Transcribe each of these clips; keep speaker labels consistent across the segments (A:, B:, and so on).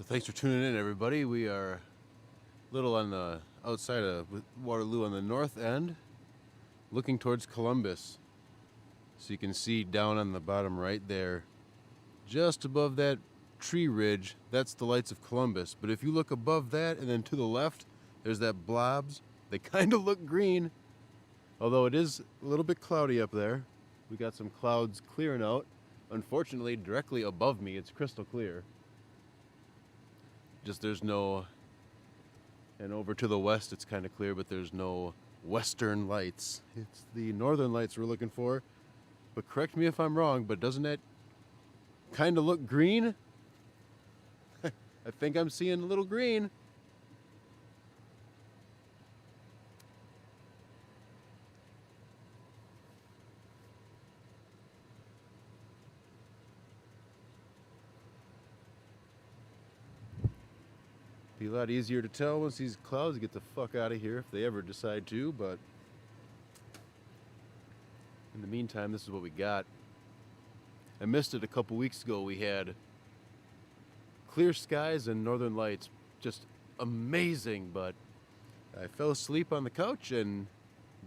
A: So thanks for tuning in, everybody. We are a little on the outside of Waterloo on the north end, looking towards Columbus. So you can see down on the bottom right there, just above that tree ridge, that's the lights of Columbus. But if you look above that and then to the left, there's that blobs. They kind of look green, although it is a little bit cloudy up there. We got some clouds clearing out. Unfortunately, directly above me, it's crystal clear. Just there's no, and over to the west it's kind of clear, but there's no western lights. It's the northern lights we're looking for. But correct me if I'm wrong, but doesn't that kind of look green? I think I'm seeing a little green. Be a lot easier to tell once these clouds get the fuck out of here, if they ever decide to, but in the meantime, this is what we got. I missed it a couple weeks ago. We had clear skies and northern lights, just amazing, but I fell asleep on the couch and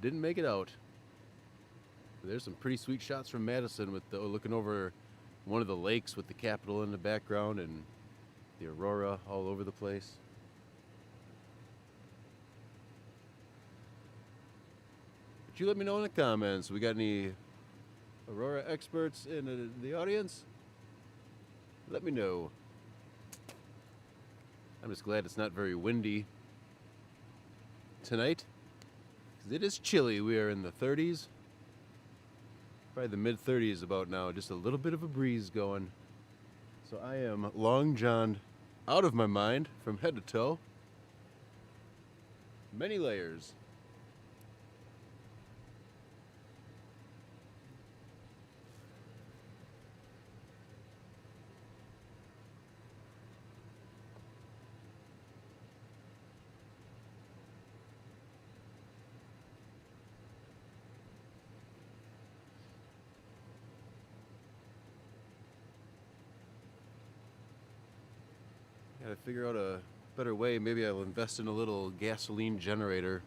A: didn't make it out. There's some pretty sweet shots from Madison with looking over one of the lakes with the Capitol in the background and the Aurora all over the place. But you let me know in the comments. We got any Aurora experts in the audience? Let me know. I'm just glad it's not very windy tonight, because it is chilly. We are in the 30s, probably the mid 30s about now, just a little bit of a breeze going. So I am long johned out of my mind from head to toe. Many layers. Gotta figure out a better way. Maybe I'll invest in a little gasoline generator.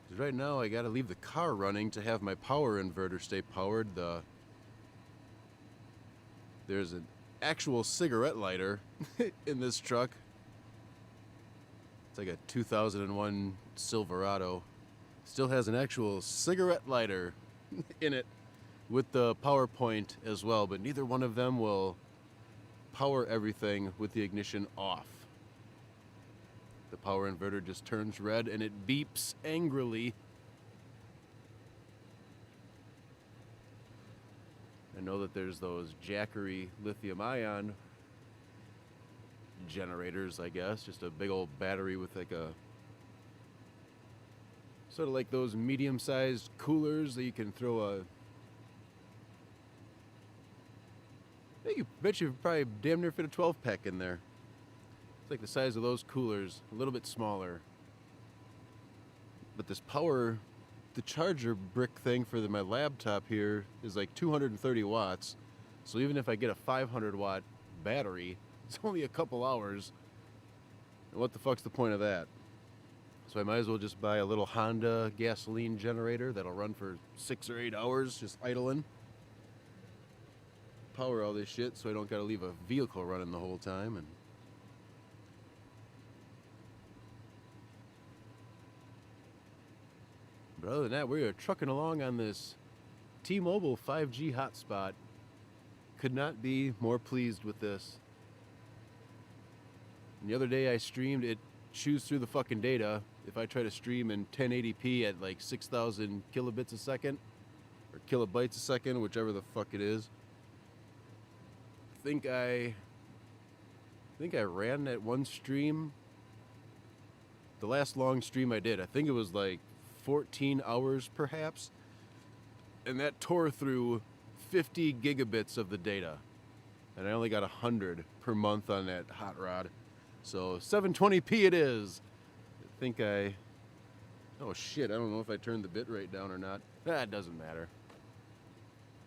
A: Because right now I gotta leave the car running to have my power inverter stay powered. There's an actual cigarette lighter in this truck. It's like a 2001 Silverado. Still has an actual cigarette lighter in it with the power point as well, but neither one of them will power everything with the ignition off. The power inverter just turns red and it beeps angrily. I know that there's those Jackery lithium-ion generators, I guess, just a big old battery with like a sort of like those medium-sized coolers that you can throw a I bet you probably damn near fit a 12-pack in there. It's like the size of those coolers, a little bit smaller. But this power, the charger brick thing for my laptop here is like 230 watts. So even if I get a 500-watt battery, it's only a couple hours. And what the fuck's the point of that? So I might as well just buy a little Honda gasoline generator that'll run for 6 or 8 hours, just idling. Power all this shit so I don't gotta leave a vehicle running the whole time. But other than that, we are trucking along on this T-Mobile 5G hotspot. Could not be more pleased with this. And the other day I streamed, it chews through the fucking data. If I try to stream in 1080p at like 6,000 kilobits a second, or kilobytes a second, whichever the fuck it is. I think I ran that one stream, the last long stream I did, I think it was like 14 hours perhaps, and that tore through 50 gigabits of the data, and I only got 100 per month on that hot rod. So 720p it is. Oh shit, I don't know if I turned the bit rate down or not. That doesn't matter.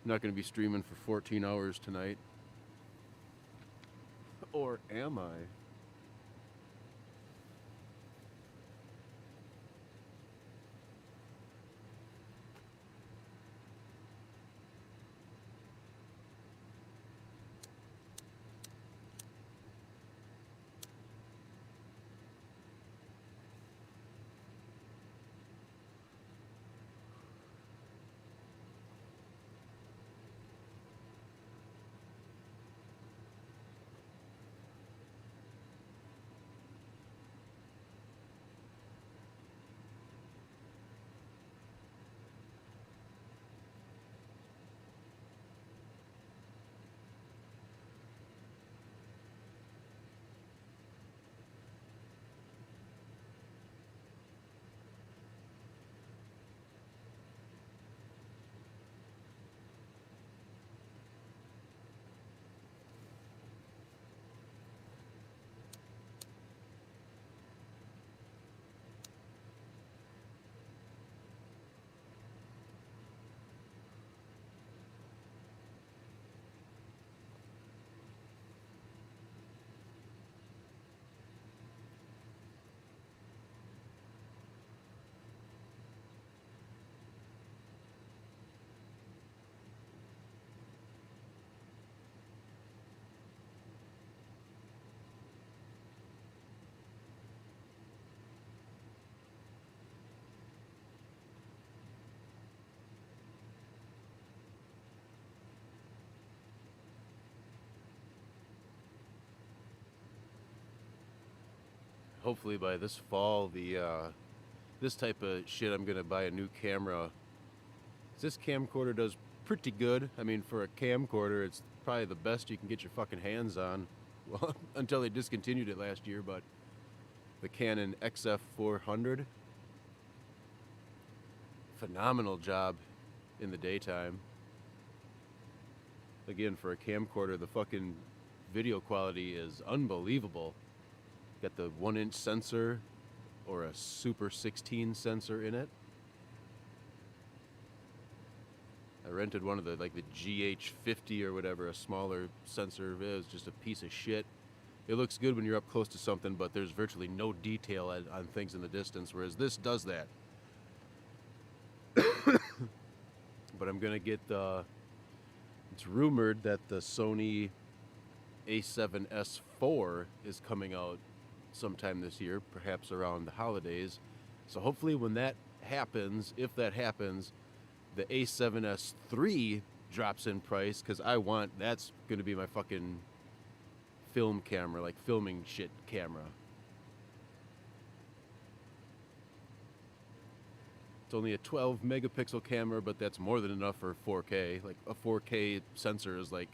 A: I'm not going to be streaming for 14 hours tonight. Or am I? Hopefully by this fall, this type of shit, I'm gonna buy a new camera. This camcorder does pretty good. I mean, for a camcorder, it's probably the best you can get your fucking hands on. Well, until they discontinued it last year, but the Canon XF400, phenomenal job in the daytime. Again, for a camcorder, the fucking video quality is unbelievable. Got the 1-inch sensor or a Super 16 sensor in it. I rented one of the GH50 or whatever, a smaller sensor. It was just a piece of shit. It looks good when you're up close to something, but there's virtually no detail on things in the distance, whereas this does that. But I'm gonna get it's rumored that the Sony A7S4 is coming out sometime this year, perhaps around the holidays. So hopefully when that happens, if that happens, the A7S III drops in price, because that's going to be my fucking film camera, like filming shit camera. It's only a 12 megapixel camera, but that's more than enough for 4K. Like a 4K sensor is like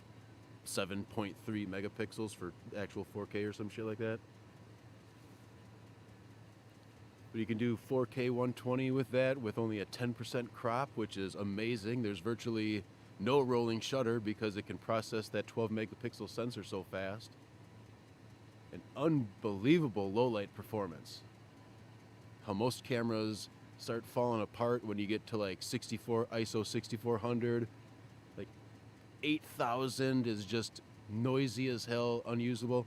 A: 7.3 megapixels for actual 4K or some shit like that. But you can do 4K 120 with that with only a 10% crop, which is amazing. There's virtually no rolling shutter because it can process that 12 megapixel sensor so fast. An unbelievable low light performance. How most cameras start falling apart when you get to like ISO 6400. Like 8000 is just noisy as hell, unusable.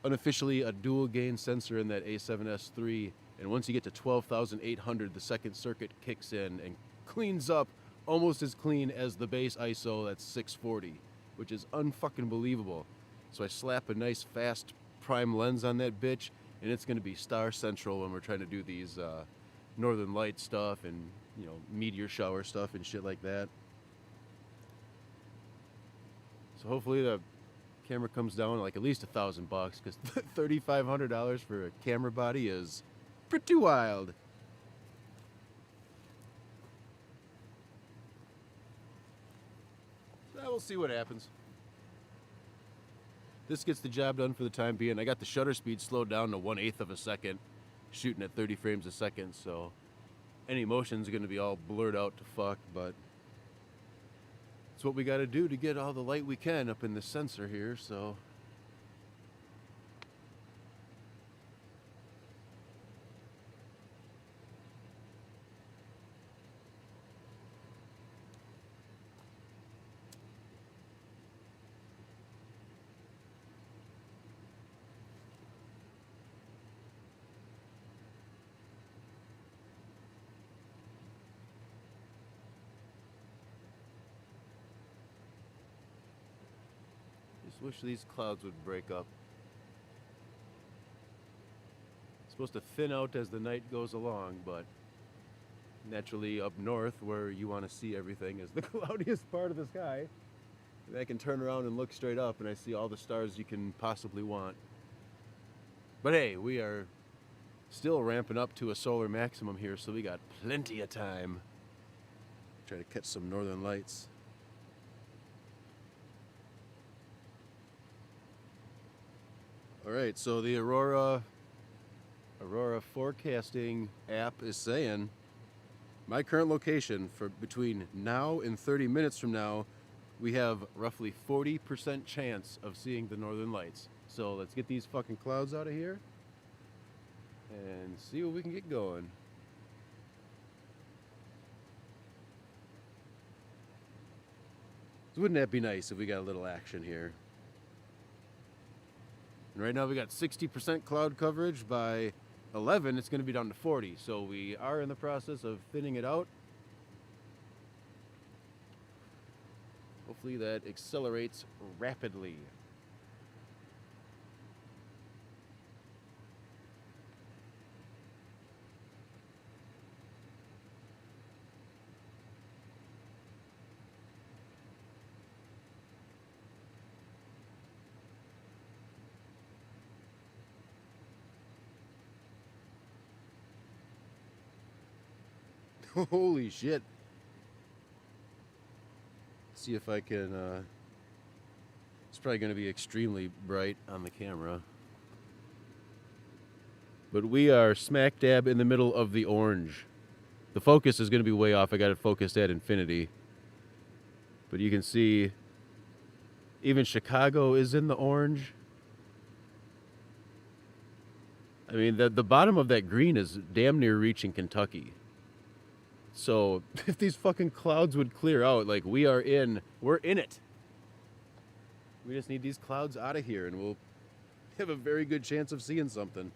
A: Unofficially a dual gain sensor in that A7S III, and once you get to 12,800, the second circuit kicks in and cleans up almost as clean as the base ISO that's 640, which is unfucking believable. So I slap a nice fast prime lens on that bitch, and it's going to be star central when we're trying to do these northern light stuff and, you know, meteor shower stuff and shit like that. So hopefully the camera comes down like at least $1,000, because $3,500 for a camera body is pretty wild. So we'll see what happens. This gets the job done for the time being. I got the shutter speed slowed down to 1/8 of a second, shooting at 30 frames a second, so any motion's going to be all blurred out to fuck, but it's what we got to do to get all the light we can up in the sensor here, so. Just wish these clouds would break up. It's supposed to thin out as the night goes along, but naturally up north where you want to see everything is the cloudiest part of the sky. And I can turn around and look straight up and I see all the stars you can possibly want. But hey, we are still ramping up to a solar maximum here, so we got plenty of time. Try to catch some northern lights. Alright, so the Aurora forecasting app is saying my current location for between now and 30 minutes from now, we have roughly 40% chance of seeing the northern lights. So let's get these fucking clouds out of here and see what we can get going. So wouldn't that be nice if we got a little action here? And right now we got 60% cloud coverage. By 11 it's going to be down to 40, so we are in the process of thinning it out. Hopefully that accelerates rapidly. Holy shit. See if I can, it's probably going to be extremely bright on the camera. But we are smack dab in the middle of the orange. The focus is going to be way off. I got it focused at infinity. But you can see even Chicago is in the orange. I mean, the bottom of that green is damn near reaching Kentucky. So if these fucking clouds would clear out, like we're in it. We just need these clouds out of here and we'll have a very good chance of seeing something.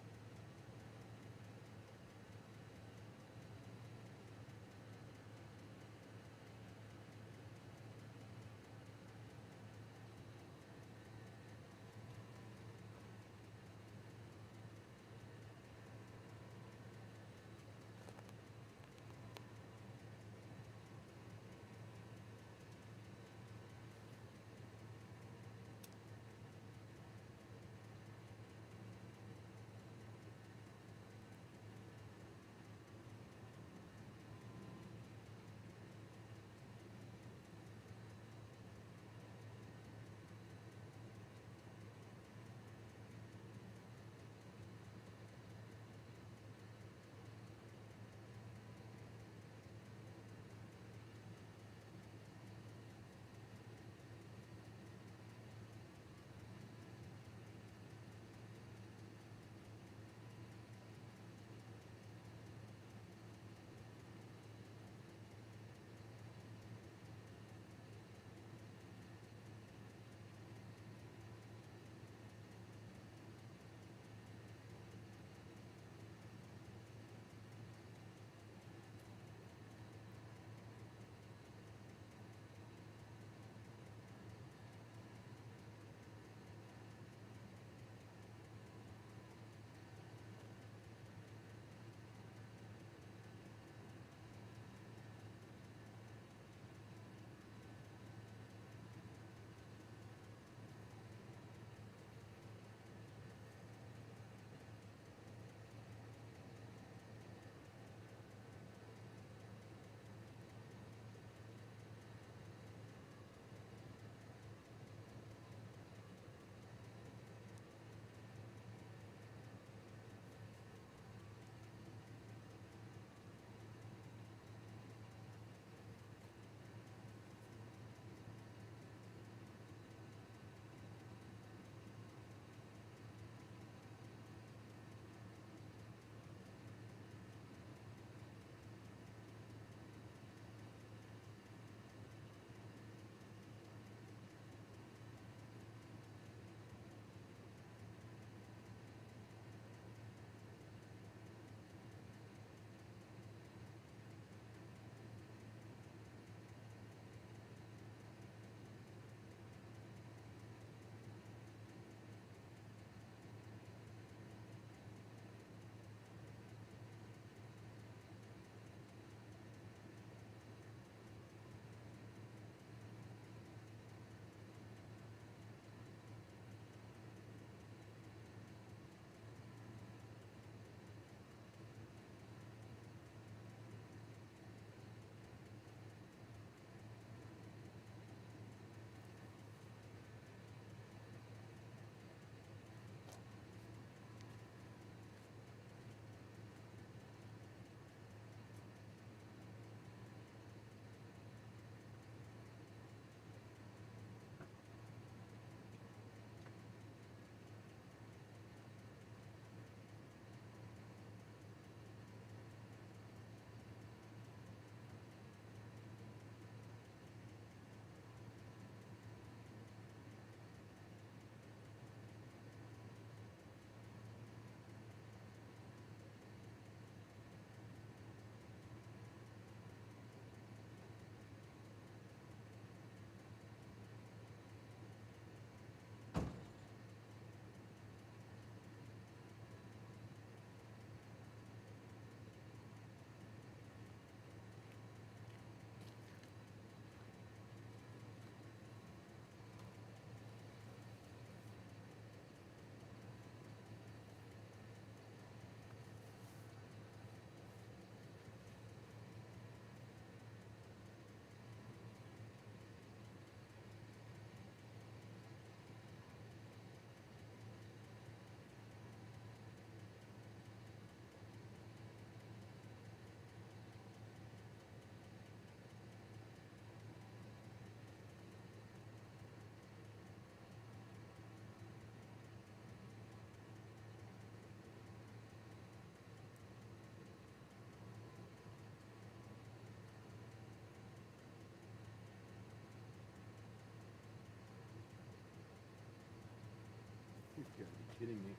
A: kidding me?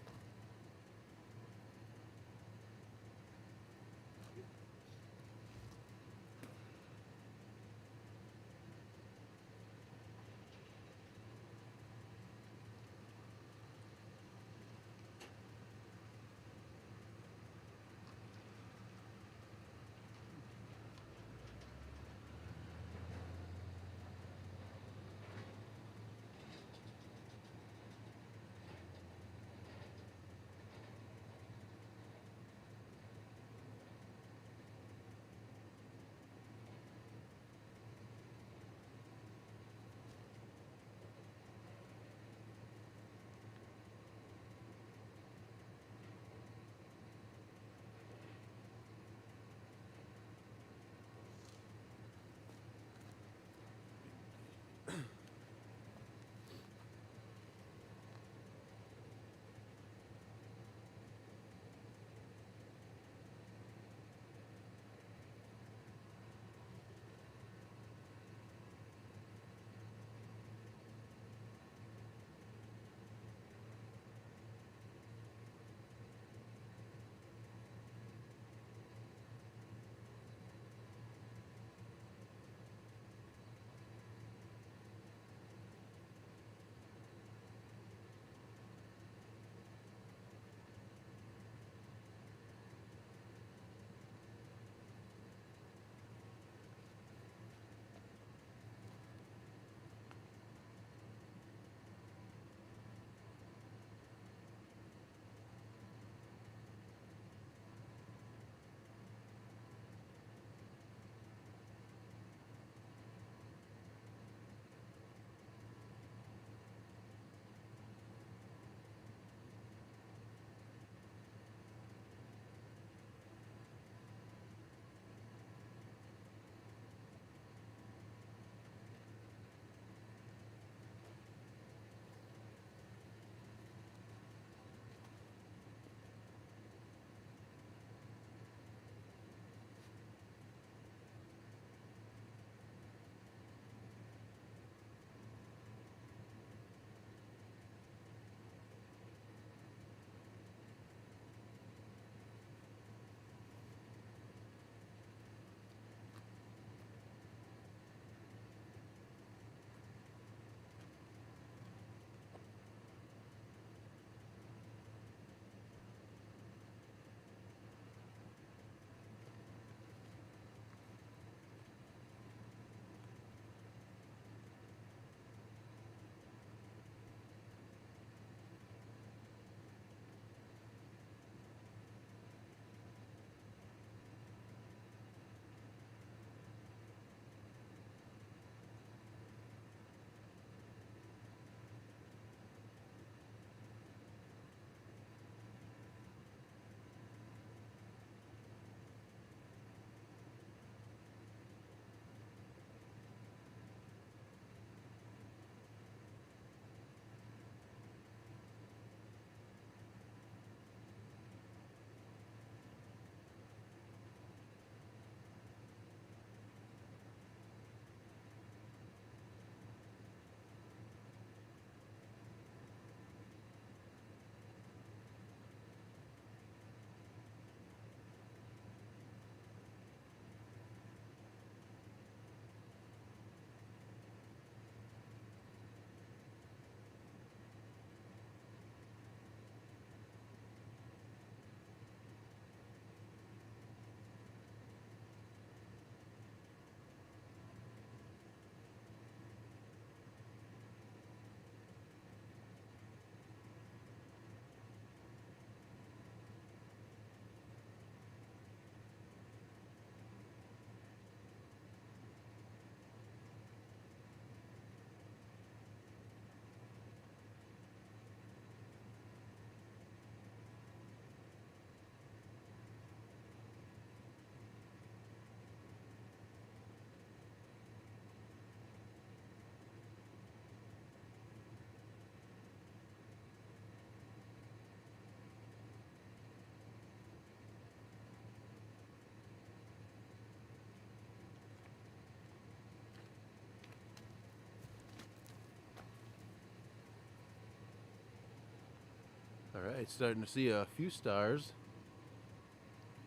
A: Alright, starting to see a few stars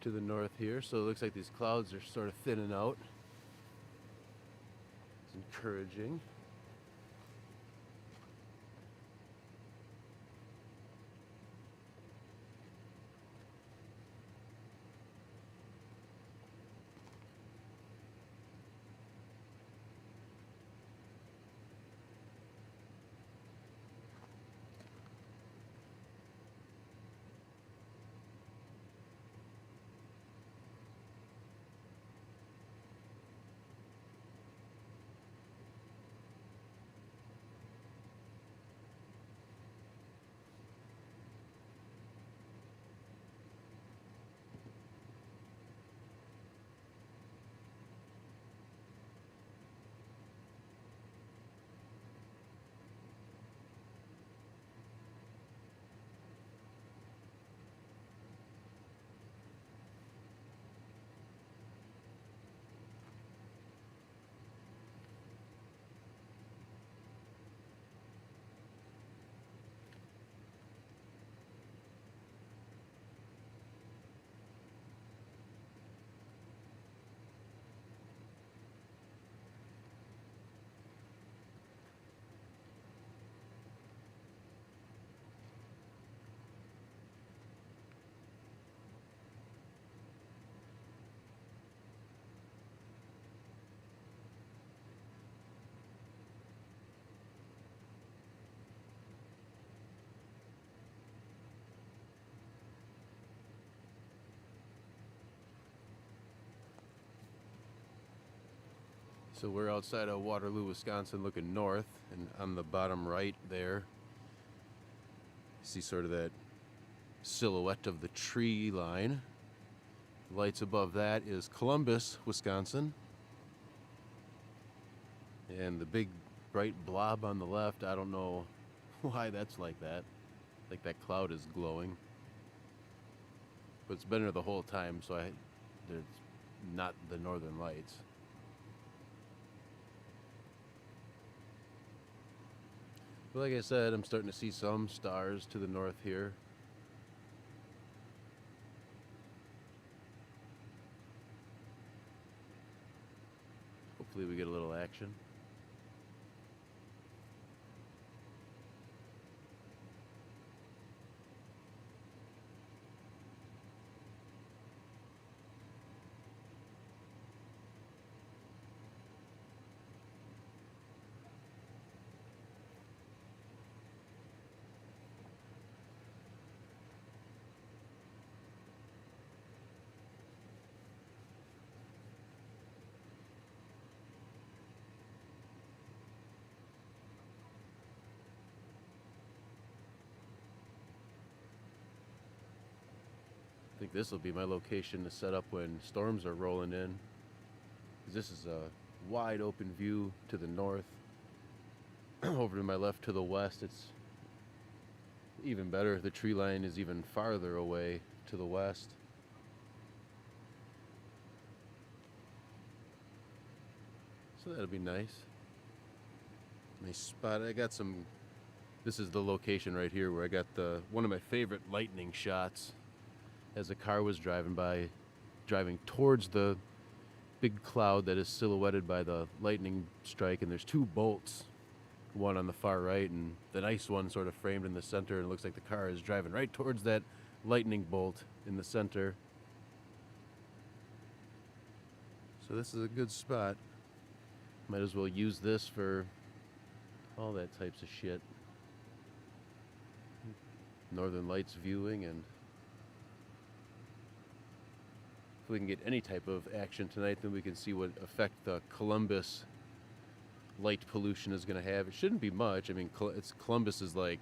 A: to the north here, so it looks like these clouds are sort of thinning out. It's encouraging. So we're outside of Waterloo, Wisconsin, looking north, and on the bottom right there, you see sort of that silhouette of the tree line. Lights above that is Columbus, Wisconsin. And the big bright blob on the left, I don't know why that's like that. Like that cloud is glowing. But it's been there the whole time, so there's not the northern lights. But like I said, I'm starting to see some stars to the north here. Hopefully we get a little action. I think this will be my location to set up when storms are rolling in. This is a wide open view to the north. Over to my left to the west, it's even better. The tree line is even farther away to the west. So that'll be nice. Nice spot. I got some. This is the location right here where I got one of my favorite lightning shots. As a car was driving towards the big cloud that is silhouetted by the lightning strike, and there's two bolts, one on the far right and the nice one sort of framed in the center, and it looks like the car is driving right towards that lightning bolt in the center. So this is a good spot. Might as well use this for all that types of shit. Northern Lights viewing, and if we can get any type of action tonight, then we can see what effect the Columbus light pollution is going to have. It shouldn't be much. I mean, Columbus is like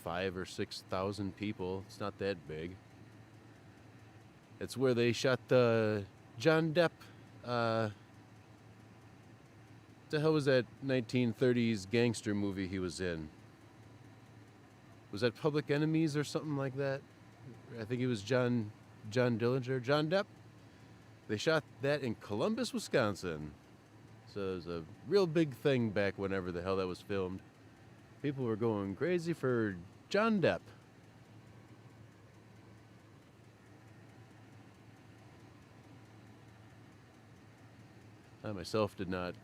A: 5,000 or 6,000 people. It's not that big. It's where they shot the John Depp. What the hell was that 1930s gangster movie he was in? Was that Public Enemies or something like that? I think it was John Dillinger, John Depp. They shot that in Columbus, Wisconsin. So it was a real big thing back whenever the hell that was filmed. People were going crazy for John Depp. I myself did not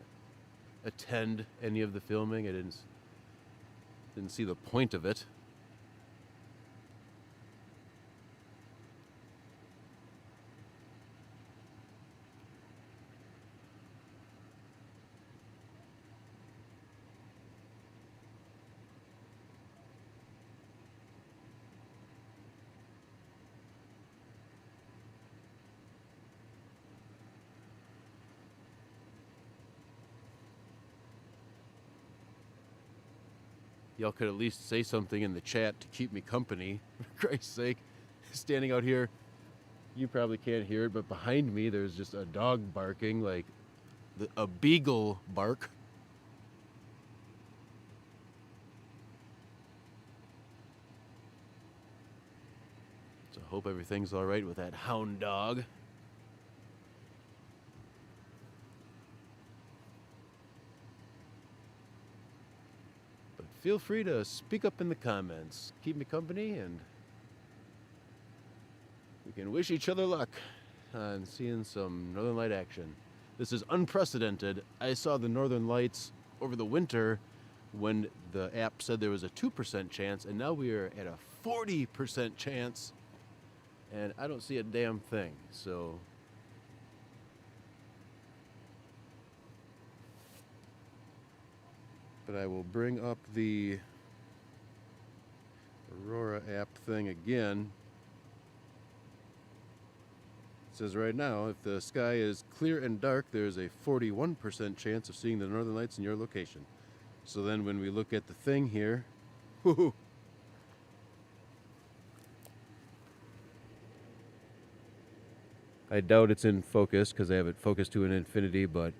A: attend any of the filming. I didn't see the point of it. Y'all could at least say something in the chat to keep me company, for Christ's sake. Standing out here, you probably can't hear it, but behind me there's just a dog barking, like a beagle bark. So I hope everything's all right with that hound dog. Feel free to speak up in the comments. Keep me company, and we can wish each other luck on seeing some Northern Light action. This is unprecedented. I saw the Northern Lights over the winter when the app said there was a 2% chance, and now we are at a 40% chance, and I don't see a damn thing. So but I will bring up the Aurora app thing again. It says right now, if the sky is clear and dark, there's a 41% chance of seeing the Northern Lights in your location. So then when we look at the thing here, whoo-hoo, I doubt it's in focus because I have it focused to an infinity, but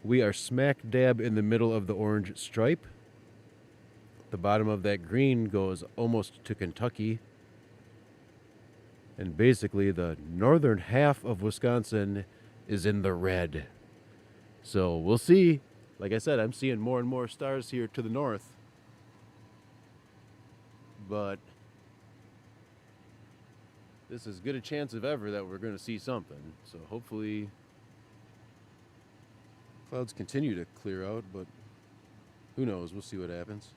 A: we are smack dab in the middle of the orange stripe. The bottom of that green goes almost to Kentucky. And basically the northern half of Wisconsin is in the red. So we'll see. Like I said, I'm seeing more and more stars here to the north. But this is as good a chance of ever that we're going to see something. So hopefully clouds continue to clear out, but who knows? We'll see what happens.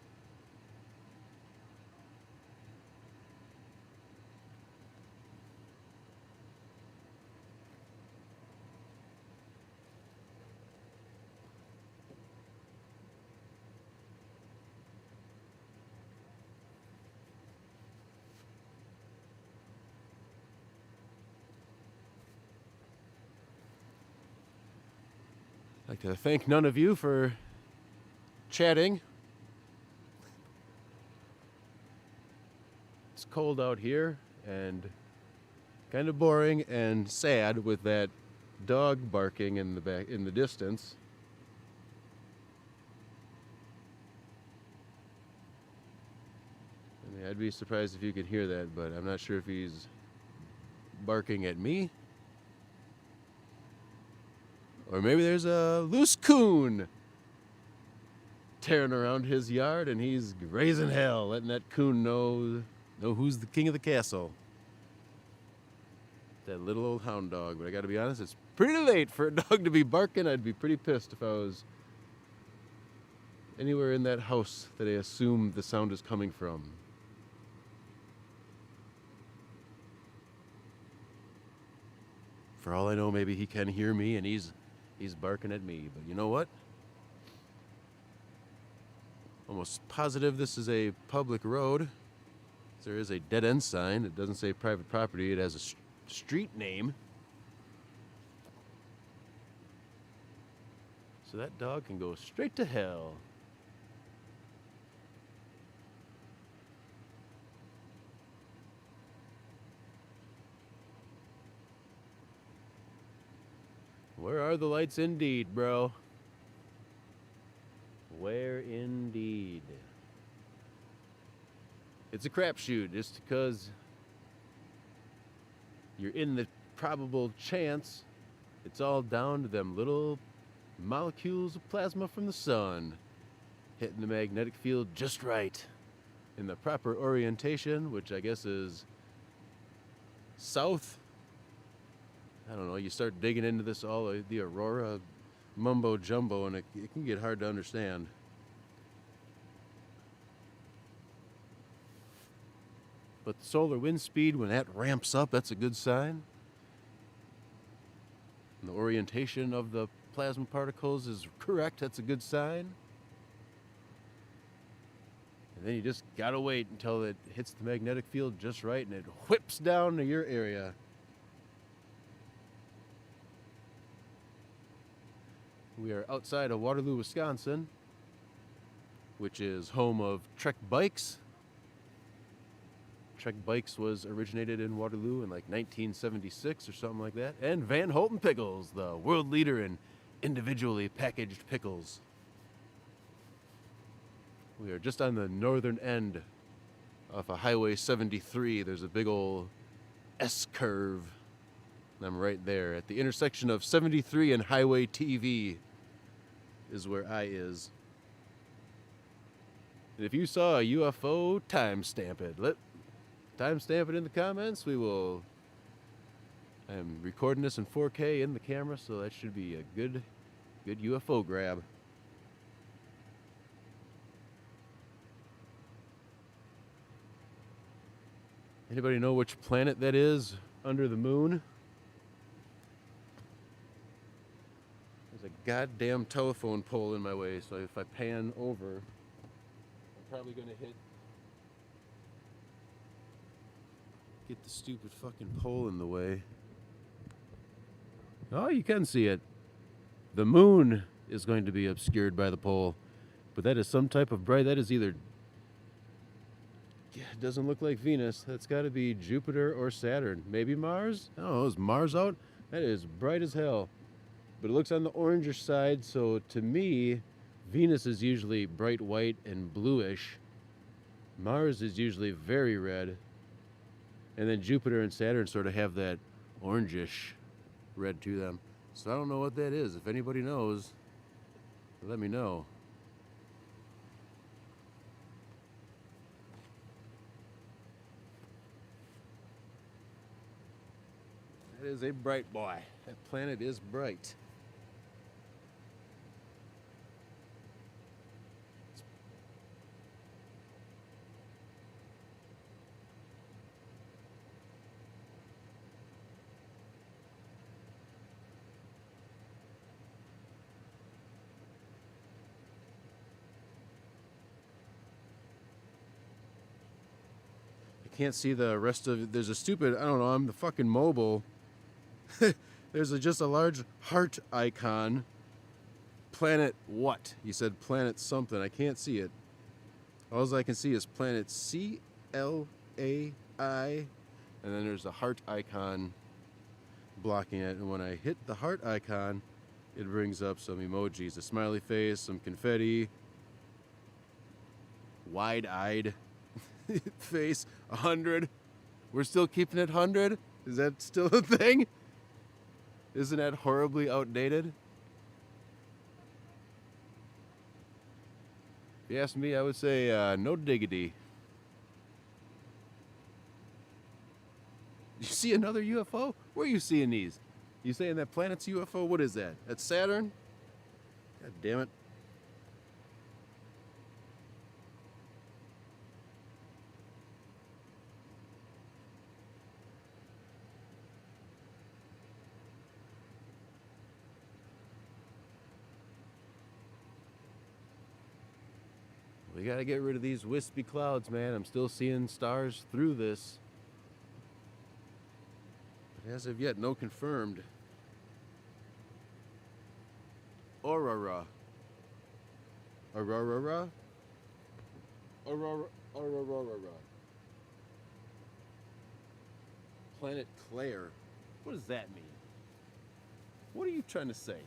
A: I'd like to thank none of you for chatting. It's cold out here and kind of boring and sad with that dog barking in the back in the distance. I mean, I'd be surprised if you could hear that, but I'm not sure if he's barking at me. Or maybe there's a loose coon tearing around his yard and he's raising hell, letting that coon know who's the king of the castle. That little old hound dog. But I gotta be honest, it's pretty late for a dog to be barking. I'd be pretty pissed if I was anywhere in that house that I assume the sound is coming from. For all I know, maybe he can hear me and he's barking at me. But you know what? Almost positive this is a public road. There is a dead end sign. It doesn't say private property. It has a street name. So that dog can go straight to hell. Where are the lights indeed, bro? Where indeed? It's a crapshoot just because you're in the probable chance. It's all down to them little molecules of plasma from the sun hitting the magnetic field just right in the proper orientation, which I guess is south. I don't know, you start digging into this, all the Aurora mumbo jumbo, and it can get hard to understand. But the solar wind speed, when that ramps up, that's a good sign. And the orientation of the plasma particles is correct, that's a good sign. And then you just gotta wait until it hits the magnetic field just right and it whips down to your area. We are outside of Waterloo, Wisconsin, which is home of Trek Bikes. Trek Bikes was originated in Waterloo in like 1976 or something like that. And Van Holten Pickles, the world leader in individually packaged pickles. We are just on the northern end off of Highway 73. There's a big old S-curve. And I'm right there at the intersection of 73 and Highway TV is where I is. And if you saw a UFO, timestamp it. Timestamp it in the comments. I'm recording this in 4K in the camera, so that should be a good UFO grab. Anybody know which planet that is under the moon? There's a goddamn telephone pole in my way, so if I pan over, I'm probably gonna get the stupid fucking pole in the way. Oh, you can see it. The moon is going to be obscured by the pole, but that is some type of bright. That is either. Yeah, it doesn't look like Venus. That's got to be Jupiter or Saturn. Maybe Mars? I don't know. Is Mars out? That is bright as hell. But it looks on the orangish side, so to me, Venus is usually bright white and bluish. Mars is usually very red. And then Jupiter and Saturn sort of have that orangish red to them. So I don't know what that is. If anybody knows, let me know. That is a bright boy. That planet is bright. I can't see the rest of it. There's a stupid, I don't know, I'm the fucking mobile. There's just a large heart icon. Planet what? You said planet something. I can't see it. All I can see is planet CLAI. And then there's a heart icon blocking it. And when I hit the heart icon, it brings up some emojis. A smiley face, some confetti, wide-eyed face, 100. We're still keeping it 100? Is that still a thing? Isn't that horribly outdated? If you ask me, I would say no diggity. You see another UFO? Where are you seeing these? You saying that planet's UFO? What is that? That's Saturn? God damn it. We gotta get rid of these wispy clouds, man. I'm still seeing stars through this. But as of yet, no confirmed. Aurora. Aurora? Aurora. Aurora. Planet Claire. What does that mean? What are you trying to say?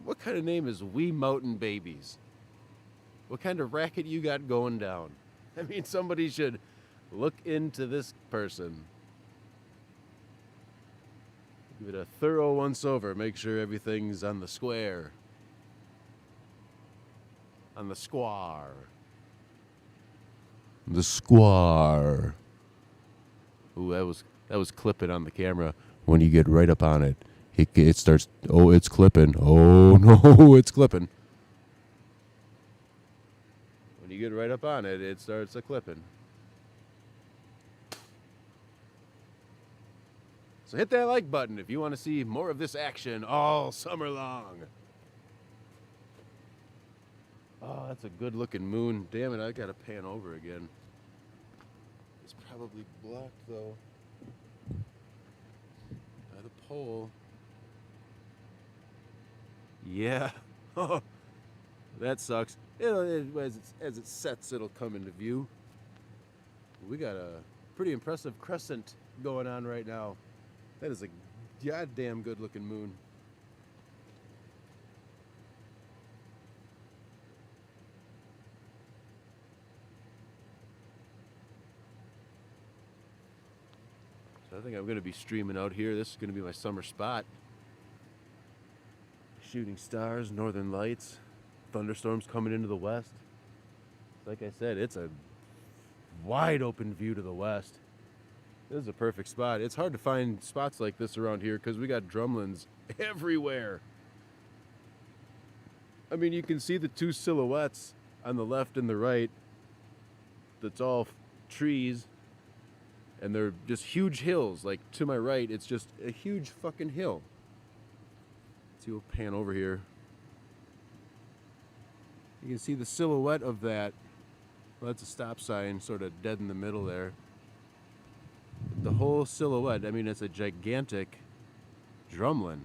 A: What kind of name is We Mountain Babies? What kind of racket you got going down? I mean, somebody should look into this person. Give it a thorough once over. Make sure everything's on the square. On the square. The square. Ooh, that was clipping on the camera. When you get right up on it, it starts. Oh, it's clipping. Oh no, it's clipping. When you get right up on it, it starts a clipping. So hit that like button if you want to see more of this action all summer long. Oh, that's a good looking moon. Damn it, I gotta pan over again. It's probably blocked though by the pole. Yeah. That sucks. As it sets, it'll come into view. We got a pretty impressive crescent going on right now. That is a goddamn good looking moon. So I think I'm going to be streaming out here. This is going to be my summer spot. Shooting stars, northern lights, thunderstorms coming into the west. Like I said, it's a wide open view to the west. This is a perfect spot. It's hard to find spots like this around here because we got drumlins everywhere. I mean, you can see the two silhouettes on the left and the right. That's all trees. And they're just huge hills. Like to my right, it's just a huge fucking hill. Let's see, we'll pan over here. You can see the silhouette of that. Well, that's a stop sign, sort of dead in the middle there. The whole silhouette, I mean, it's a gigantic drumlin.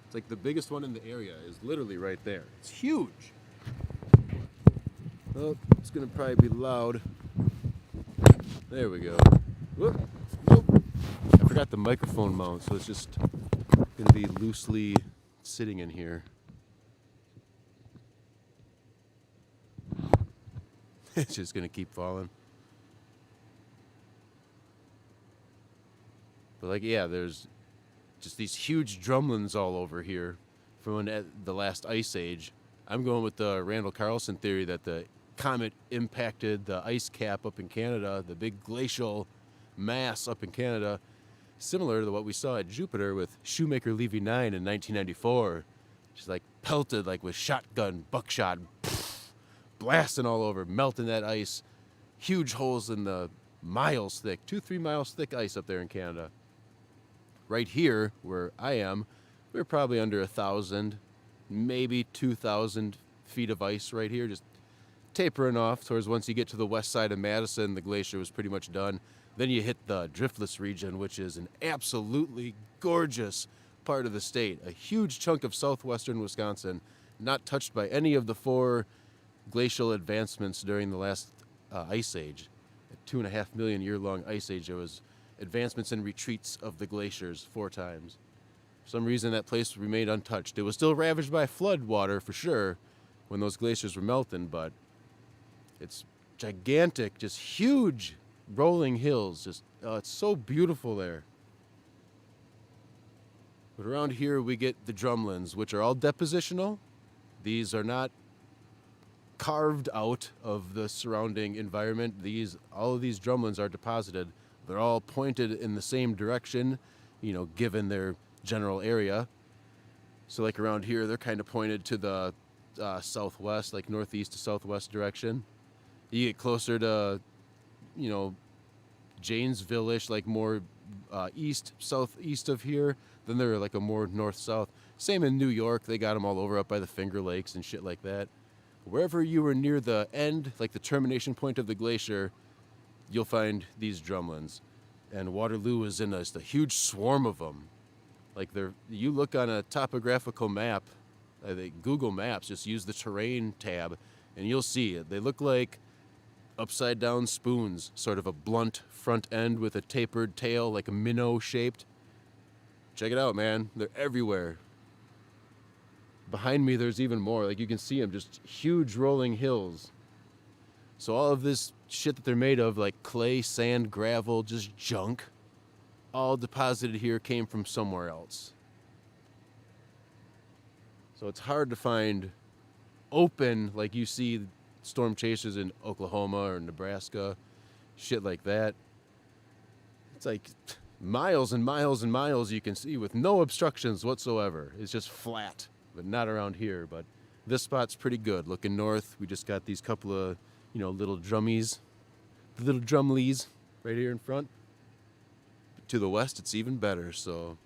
A: It's like the biggest one in the area is literally right there. It's huge. Oh, it's gonna probably be loud. There we go. Whoop, whoop. I forgot the microphone mount, so it's just gonna be loosely sitting in here. It's just gonna keep falling. But like, yeah, there's just these huge drumlins all over here from when the last ice age. I'm going with the Randall Carlson theory that the comet impacted the ice cap up in Canada, the big glacial mass up in Canada, similar to what we saw at Jupiter with Shoemaker Levy 9 in 1994. Just like pelted like with shotgun, buckshot, blasting all over, melting that ice. Huge holes in the miles thick, 2-3 miles thick ice up there in Canada. Right here, where I am, we're probably under 1,000, maybe 2,000 feet of ice right here, just tapering off towards once you get to the west side of Madison, the glacier was pretty much done. Then you hit the driftless region, which is an absolutely gorgeous part of the state. A huge chunk of southwestern Wisconsin, not touched by any of the 4 glacial advancements during the last ice age. A 2.5 million year long ice age. There was advancements and retreats of the glaciers 4 times. For some reason, that place remained untouched. It was still ravaged by flood water for sure when those glaciers were melting, but it's gigantic, just huge rolling hills. Just it's so beautiful there. But around here we get the drumlins, which are all depositional. These are not carved out of the surrounding environment. All of these drumlins are deposited. They're all pointed in the same direction, you know, given their general area. So like around here, they're kind of pointed to the southwest, like northeast to southwest direction. You get closer to, you know, Janesville-ish, like more southeast of here, then they're like a more north-south. Same in New York, they got them all over up by the Finger Lakes and shit like that. Wherever you were near the end, like the termination point of the glacier, you'll find these drumlins. And Waterloo is in a huge swarm of them. Like you look on a topographical map, Google Maps, just use the terrain tab, and you'll see it. They look like upside down spoons, sort of a blunt front end with a tapered tail, like a minnow shaped. Check it out, man. They're everywhere. Behind me, there's even more. Like you can see them, just huge rolling hills. So all of this shit that they're made of, like clay, sand, gravel, just junk, all deposited here came from somewhere else. So it's hard to find open, like you see storm chasers in Oklahoma or Nebraska, shit like that. It's like miles and miles and miles you can see with no obstructions whatsoever. It's just flat, but not around here. But this spot's pretty good. Looking north, we just got these couple of, little drummies, the little drumleys right here in front. To the west, it's even better. So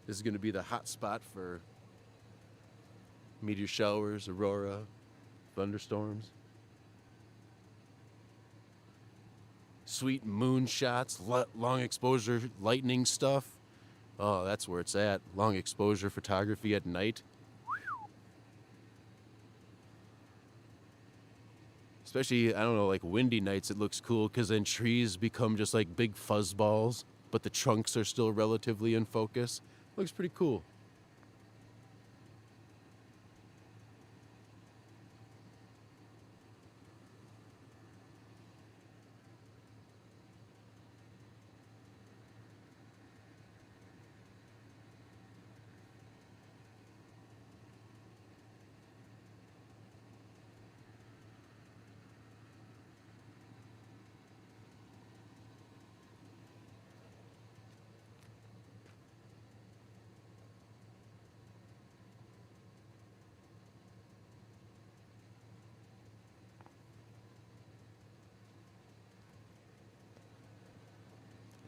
A: this is going to be the hot spot for meteor showers, aurora, thunderstorms. Sweet moon shots, long exposure lightning stuff. Oh, that's where it's at. Long exposure photography at night. Especially, I don't know, like windy nights, it looks cool because then trees become just like big fuzz balls, but the trunks are still relatively in focus. Looks pretty cool.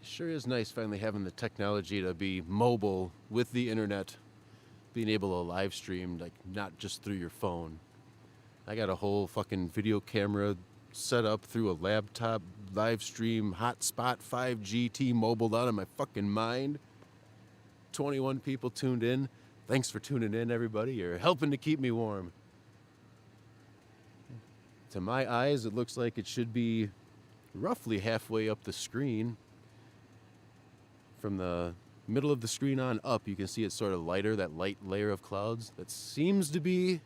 A: Sure is nice finally having the technology to be mobile with the internet, being able to live stream, like not just through your phone. I got a whole fucking video camera set up through a laptop, live stream, hotspot 5G T-Mobile out of my fucking mind. 21 people tuned in. Thanks for tuning in, everybody. You're helping to keep me warm. To my eyes, it looks like it should be roughly halfway up the screen. From the middle of the screen on up, you can see it's sort of lighter, that light layer of clouds. That seems to be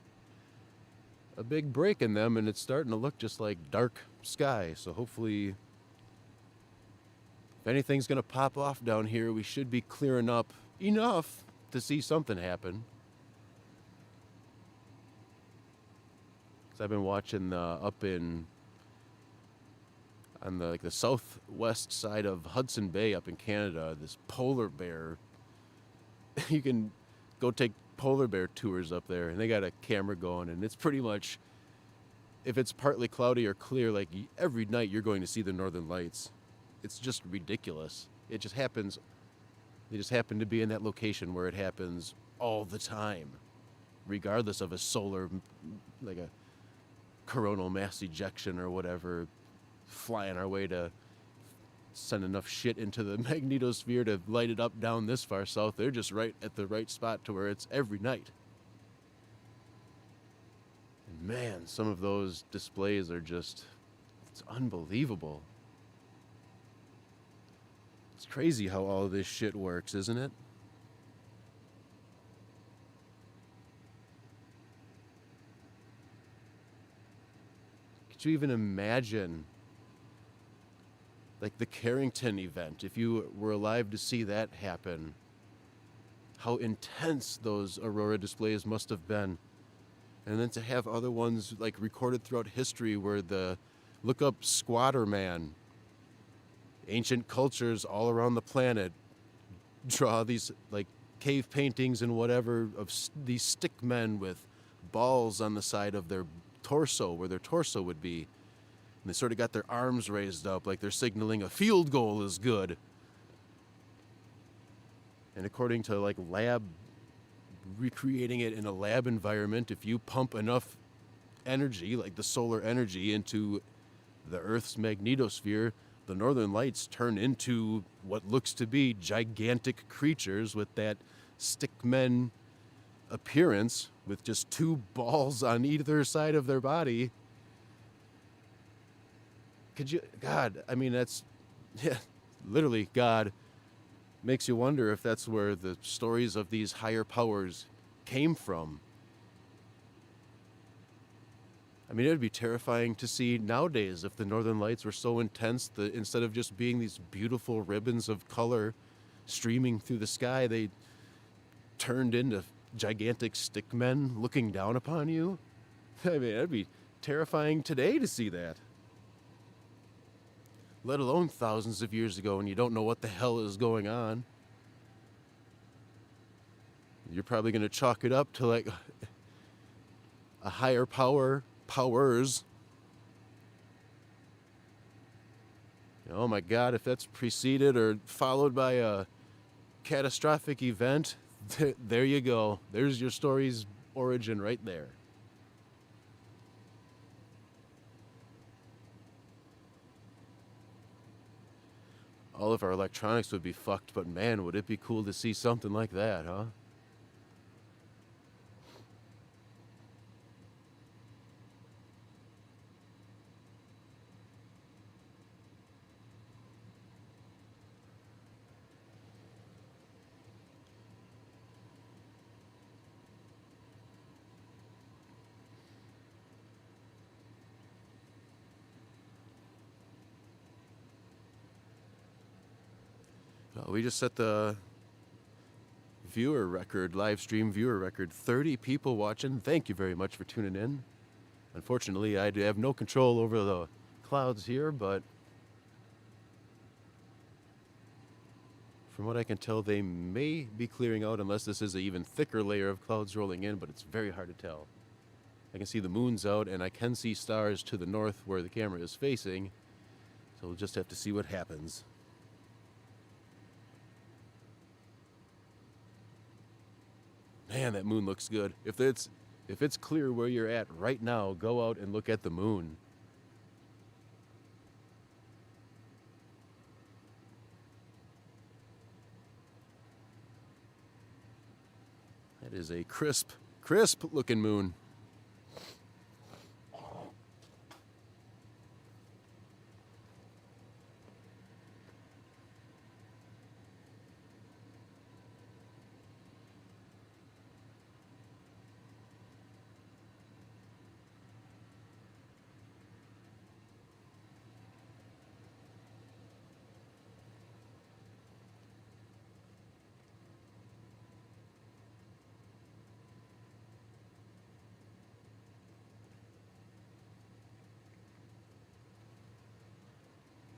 A: a big break in them, and it's starting to look just like dark sky. So hopefully, if anything's going to pop off down here, we should be clearing up enough to see something happen. Because I've been watching up on the southwest side of Hudson Bay up in Canada, this polar bear. You can go take polar bear tours up there, and they got a camera going, and it's pretty much, if it's partly cloudy or clear, like every night you're going to see the northern lights. It's just ridiculous. It just happens. They just happen to be in that location where it happens all the time, regardless of a solar, like a coronal mass ejection or whatever, flying our way to send enough shit into the magnetosphere to light it up down this far south. They're just right at the right spot to where it's every night. And man, some of those displays are just, it's unbelievable. It's crazy how all of this shit works, isn't it? Could you even imagine, like the Carrington event, if you were alive to see that happen, how intense those aurora displays must have been. And then to have other ones like recorded throughout history where look up Squatter Man, ancient cultures all around the planet draw these like cave paintings and whatever of these stick men with balls on the side of their torso, where their torso would be. And they sort of got their arms raised up like they're signaling a field goal is good. And according to like recreating it in a lab environment, if you pump enough energy, like the solar energy, into the Earth's magnetosphere, the northern lights turn into what looks to be gigantic creatures with that stickmen appearance, with just two balls on either side of their body. Could you, God, I mean, that's, yeah, literally, God makes you wonder if that's where the stories of these higher powers came from. I mean, it would be terrifying to see nowadays if the northern lights were so intense that instead of just being these beautiful ribbons of color streaming through the sky, they turned into gigantic stick men looking down upon you. I mean, it'd be terrifying today to see that. Let alone thousands of years ago, and you don't know what the hell is going on. You're probably going to chalk it up to like a higher powers. Oh my God, if that's preceded or followed by a catastrophic event, there you go. There's your story's origin right there. All of our electronics would be fucked, but man, would it be cool to see something like that, huh? We just set the viewer record, live stream viewer record. 30 people watching. Thank you very much for tuning in. Unfortunately, I have no control over the clouds here, but from what I can tell, they may be clearing out unless this is an even thicker layer of clouds rolling in, but it's very hard to tell. I can see the moon's out, and I can see stars to the north where the camera is facing, so we'll just have to see what happens. Man, that moon looks good. If it's clear where you're at right now, go out and look at the moon. That is a crisp looking moon.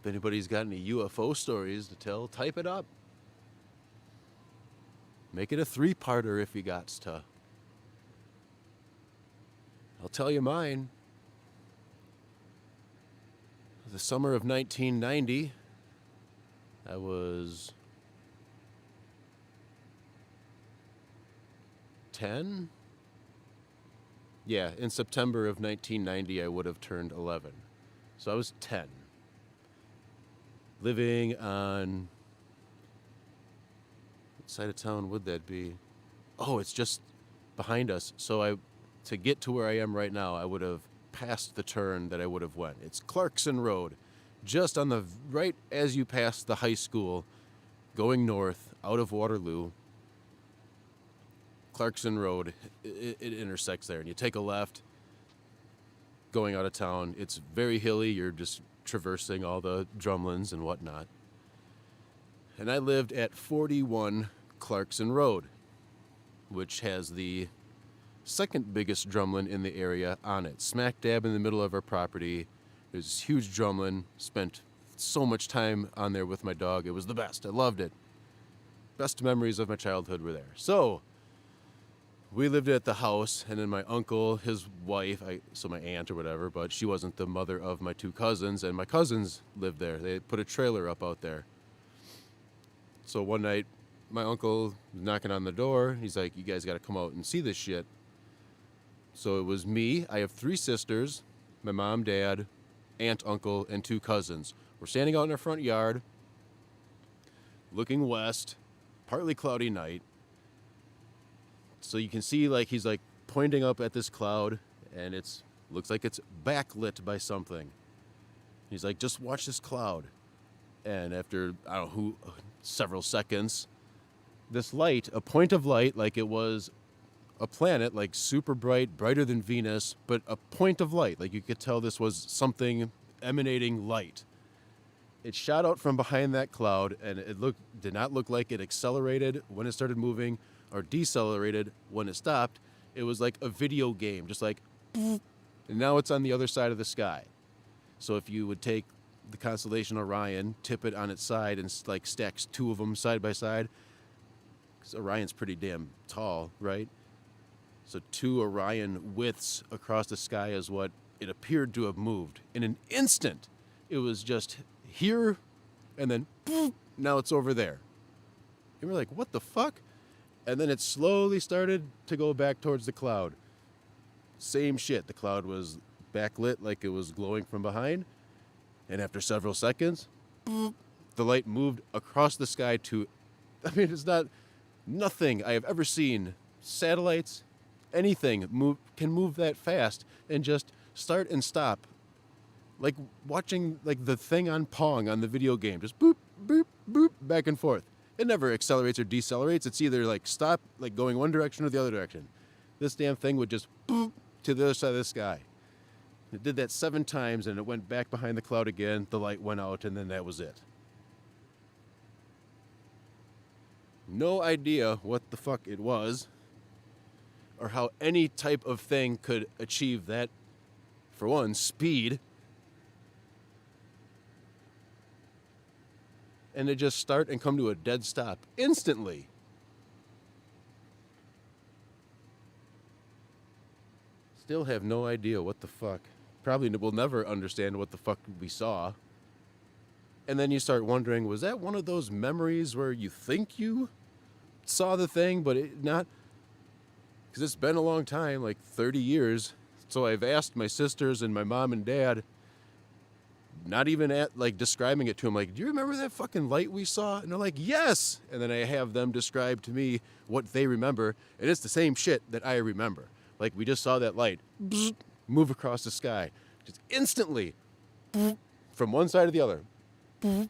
A: If anybody's got any UFO stories to tell, type it up. Make it a 3-parter if you got to. I'll tell you mine. The summer of 1990, I was 10? Yeah, in September of 1990, I would have turned 11. So I was 10. Living on, what side of town would that be? Oh, it's just behind us. So to get to where I am right now, I would have passed the turn that I would have went. It's Clarkson Road, just on the right as you pass the high school, going north out of Waterloo. Clarkson Road, it intersects there, and you take a left, going out of town. It's very hilly. You're just traversing all the drumlins and whatnot. And I lived at 41 Clarkson Road, which has the second biggest drumlin in the area on it. Smack dab in the middle of our property. There's this huge drumlin. Spent so much time on there with my dog. It was the best. I loved it. Best memories of my childhood were there. So we lived at the house, and then my uncle, his wife, so my aunt or whatever, but she wasn't the mother of my 2 cousins, and my cousins lived there. They put a trailer up out there. So one night, my uncle was knocking on the door. He's like, "You guys got to come out and see this shit." So it was me. I have 3 sisters, my mom, dad, aunt, uncle, and 2 cousins. We're standing out in our front yard, looking west, partly cloudy night. So you can see, like, he's like pointing up at this cloud, and looks like it's backlit by something. He's like, "Just watch this cloud." And after, I don't know several seconds, this light, a point of light, like it was a planet, like super bright, brighter than Venus, but a point of light. Like you could tell this was something emanating light. It shot out from behind that cloud, and did not look like it accelerated when it started moving or decelerated when it stopped. It was like a video game, just like, and now it's on the other side of the sky. So if you would take the constellation Orion, tip it on its side, and like stacks two of them side by side, because Orion's pretty damn tall, right? So two Orion widths across the sky is what it appeared to have moved. In an instant, it was just here, and then now it's over there. And we're like, what the fuck? And then it slowly started to go back towards the cloud. Same shit. The cloud was backlit like it was glowing from behind. And after several seconds, the light moved across the sky to, I mean, it's not, nothing I have ever seen, satellites, anything can move that fast and just start and stop. Like watching like the thing on Pong on the video game, just boop, boop, boop, back and forth. It never accelerates or decelerates. It's either like stop, like going one direction or the other direction. This damn thing would just boop to the other side of the sky. It did that 7 times, and it went back behind the cloud again. The light went out, and then that was it. No idea what the fuck it was, or how any type of thing could achieve that, for one, speed. And to just start and come to a dead stop instantly. Still have no idea what the fuck. Probably will never understand what the fuck we saw. And then you start wondering, was that one of those memories where you think you saw the thing, but it not? Because it's been a long time, like 30 years. So I've asked my sisters and my mom and dad, not even at like describing it to them, like, do you remember that fucking light we saw? And they're like, yes. And then I have them describe to me what they remember, and it's the same shit that I remember. Like, we just saw that light move across the sky, just instantly, from one side to the other. It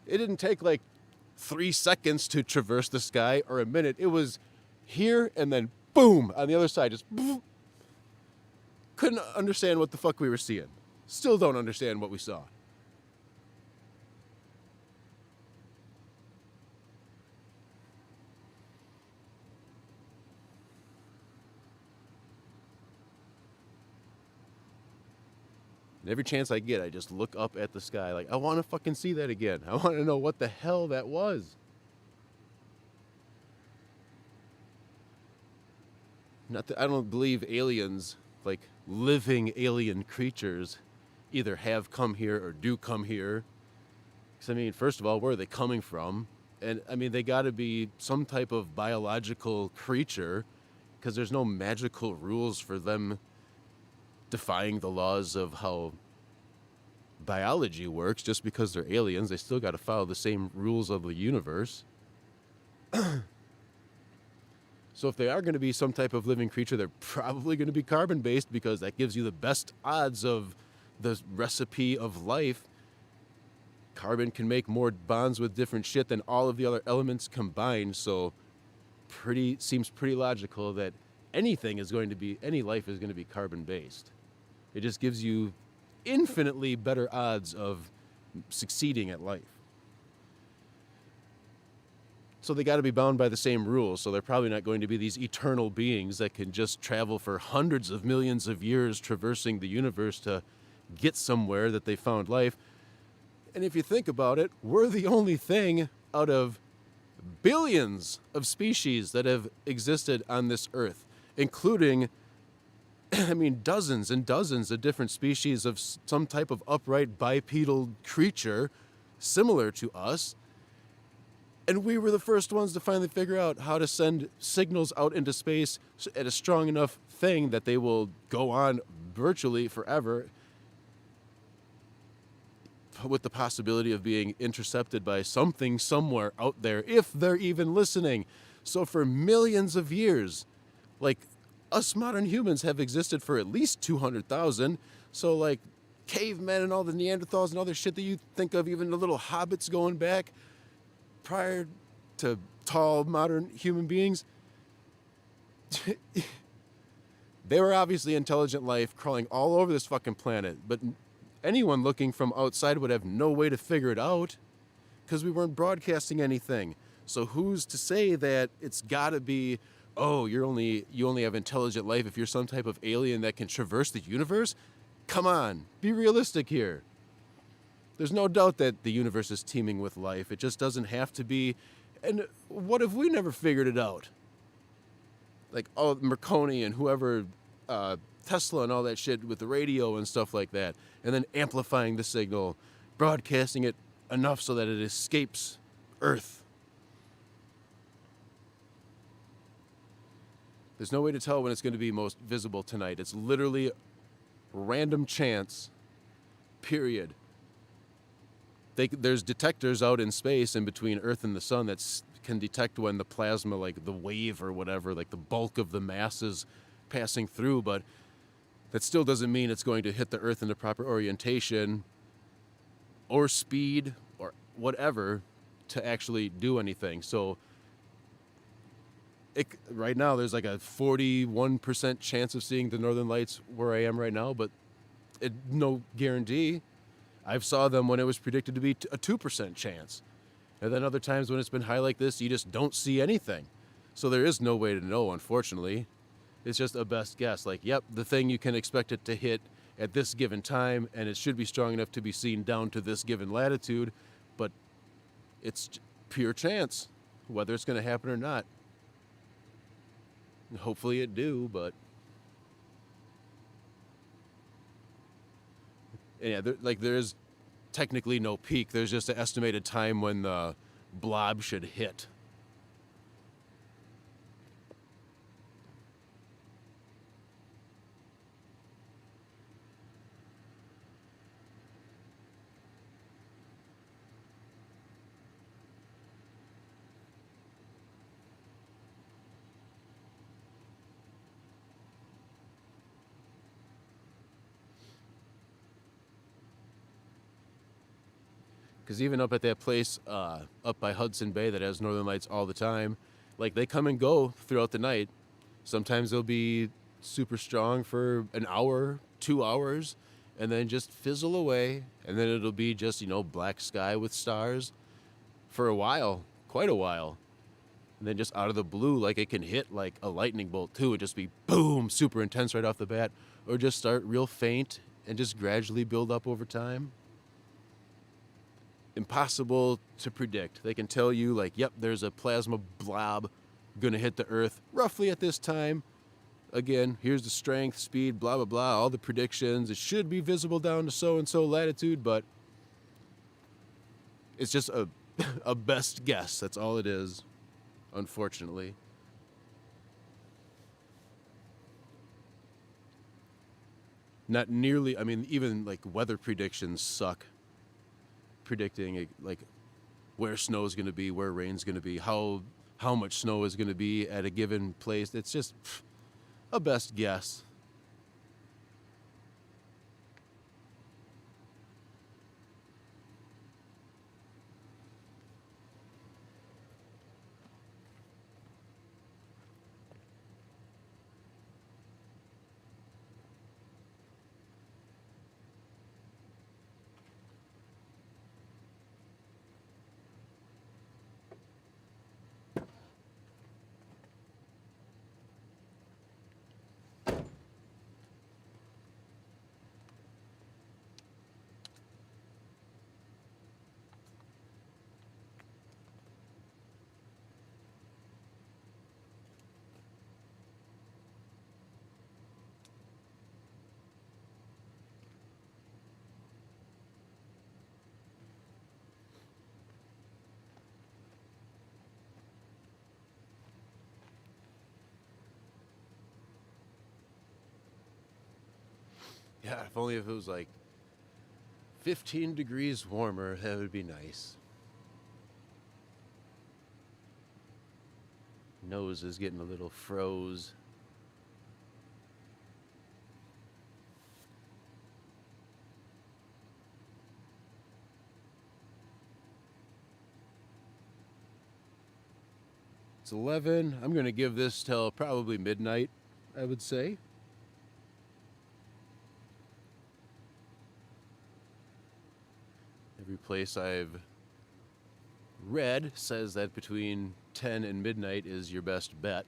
A: didn't take like 3 seconds to traverse the sky, or a minute. It was here and then boom on the other side, just couldn't understand what the fuck we were seeing. Still don't understand what we saw. And every chance I get, I just look up at the sky like, I want to fucking see that again. I want to know what the hell that was. Not that I don't believe aliens, like living alien creatures, either have come here or do come here. Because, I mean, first of all, where are they coming from? And, I mean, they got to be some type of biological creature, because there's no magical rules for them defying the laws of how biology works. Just because they're aliens, they still got to follow the same rules of the universe. So if they are going to be some type of living creature, they're probably going to be carbon-based, because that gives you the best odds of the recipe of life. Carbon can make more bonds with different shit than all of the other elements combined, so seems pretty logical that any life is going to be carbon-based. It just gives you infinitely better odds of succeeding at life. So they got to be bound by the same rules, so they're probably not going to be these eternal beings that can just travel for hundreds of millions of years traversing the universe to get somewhere that they found life. And if you think about it, we're the only thing out of billions of species that have existed on this earth, including, I mean, dozens and dozens of different species of some type of upright bipedal creature similar to us. And we were the first ones to finally figure out how to send signals out into space at a strong enough thing that they will go on virtually forever, with the possibility of being intercepted by something somewhere out there, if they're even listening. So for millions of years, like, us modern humans have existed for at least 200,000. So like cavemen and all the Neanderthals and all the shit that you think of, even the little hobbits going back prior to tall modern human beings, they were obviously intelligent life crawling all over this fucking planet. But anyone looking from outside would have no way to figure it out because we weren't broadcasting anything. So who's to say that it's got to be, oh, you only have intelligent life if you're some type of alien that can traverse the universe? Come on, be realistic here. There's no doubt that the universe is teeming with life. It just doesn't have to be. And what if we never figured it out? Like, oh, Marconi and whoever, Tesla and all that shit with the radio and stuff like that. And then amplifying the signal, broadcasting it enough so that it escapes Earth. There's no way to tell when it's going to be most visible tonight. It's literally random chance, period. There's detectors out in space in between Earth and the sun that can detect when the plasma, like the wave or whatever, like the bulk of the mass is passing through, but that still doesn't mean it's going to hit the Earth in the proper orientation or speed or whatever to actually do anything. So right now there's like a 41% chance of seeing the Northern Lights where I am right now, but no guarantee. I've saw them when it was predicted to be a 2% chance. And then other times when it's been high like this, you just don't see anything. So there is no way to know, unfortunately. It's just a best guess. Like, yep, the thing you can expect it to hit at this given time, and it should be strong enough to be seen down to this given latitude, but it's pure chance, whether it's going to happen or not. Hopefully it do, but... yeah, there is technically no peak. There's just an estimated time when the blob should hit. Because even up at that place up by Hudson Bay that has Northern Lights all the time, like they come and go throughout the night. Sometimes they'll be super strong for an hour, 2 hours, and then just fizzle away. And then it'll be just, black sky with stars for a while, quite a while. And then just out of the blue, like it can hit like a lightning bolt too. It'd just be boom, super intense right off the bat, or just start real faint and just gradually build up over time. Impossible to predict. They can tell you like, yep, there's a plasma blob gonna hit the Earth roughly at this time. Again, here's the strength, speed, blah, blah, blah, all the predictions. It should be visible down to so-and-so latitude, but it's just a best guess. That's all it is, unfortunately. Not nearly, even like weather predictions suck. Predicting like where snow is going to be, where rain's going to be, how much snow is going to be at a given place. It's just a best guess. Yeah, if only if it was like 15 degrees warmer, that would be nice. Nose is getting a little froze. It's 11. I'm going to give this till probably midnight, I would say. Every place I've read says that between 10 and midnight is your best bet.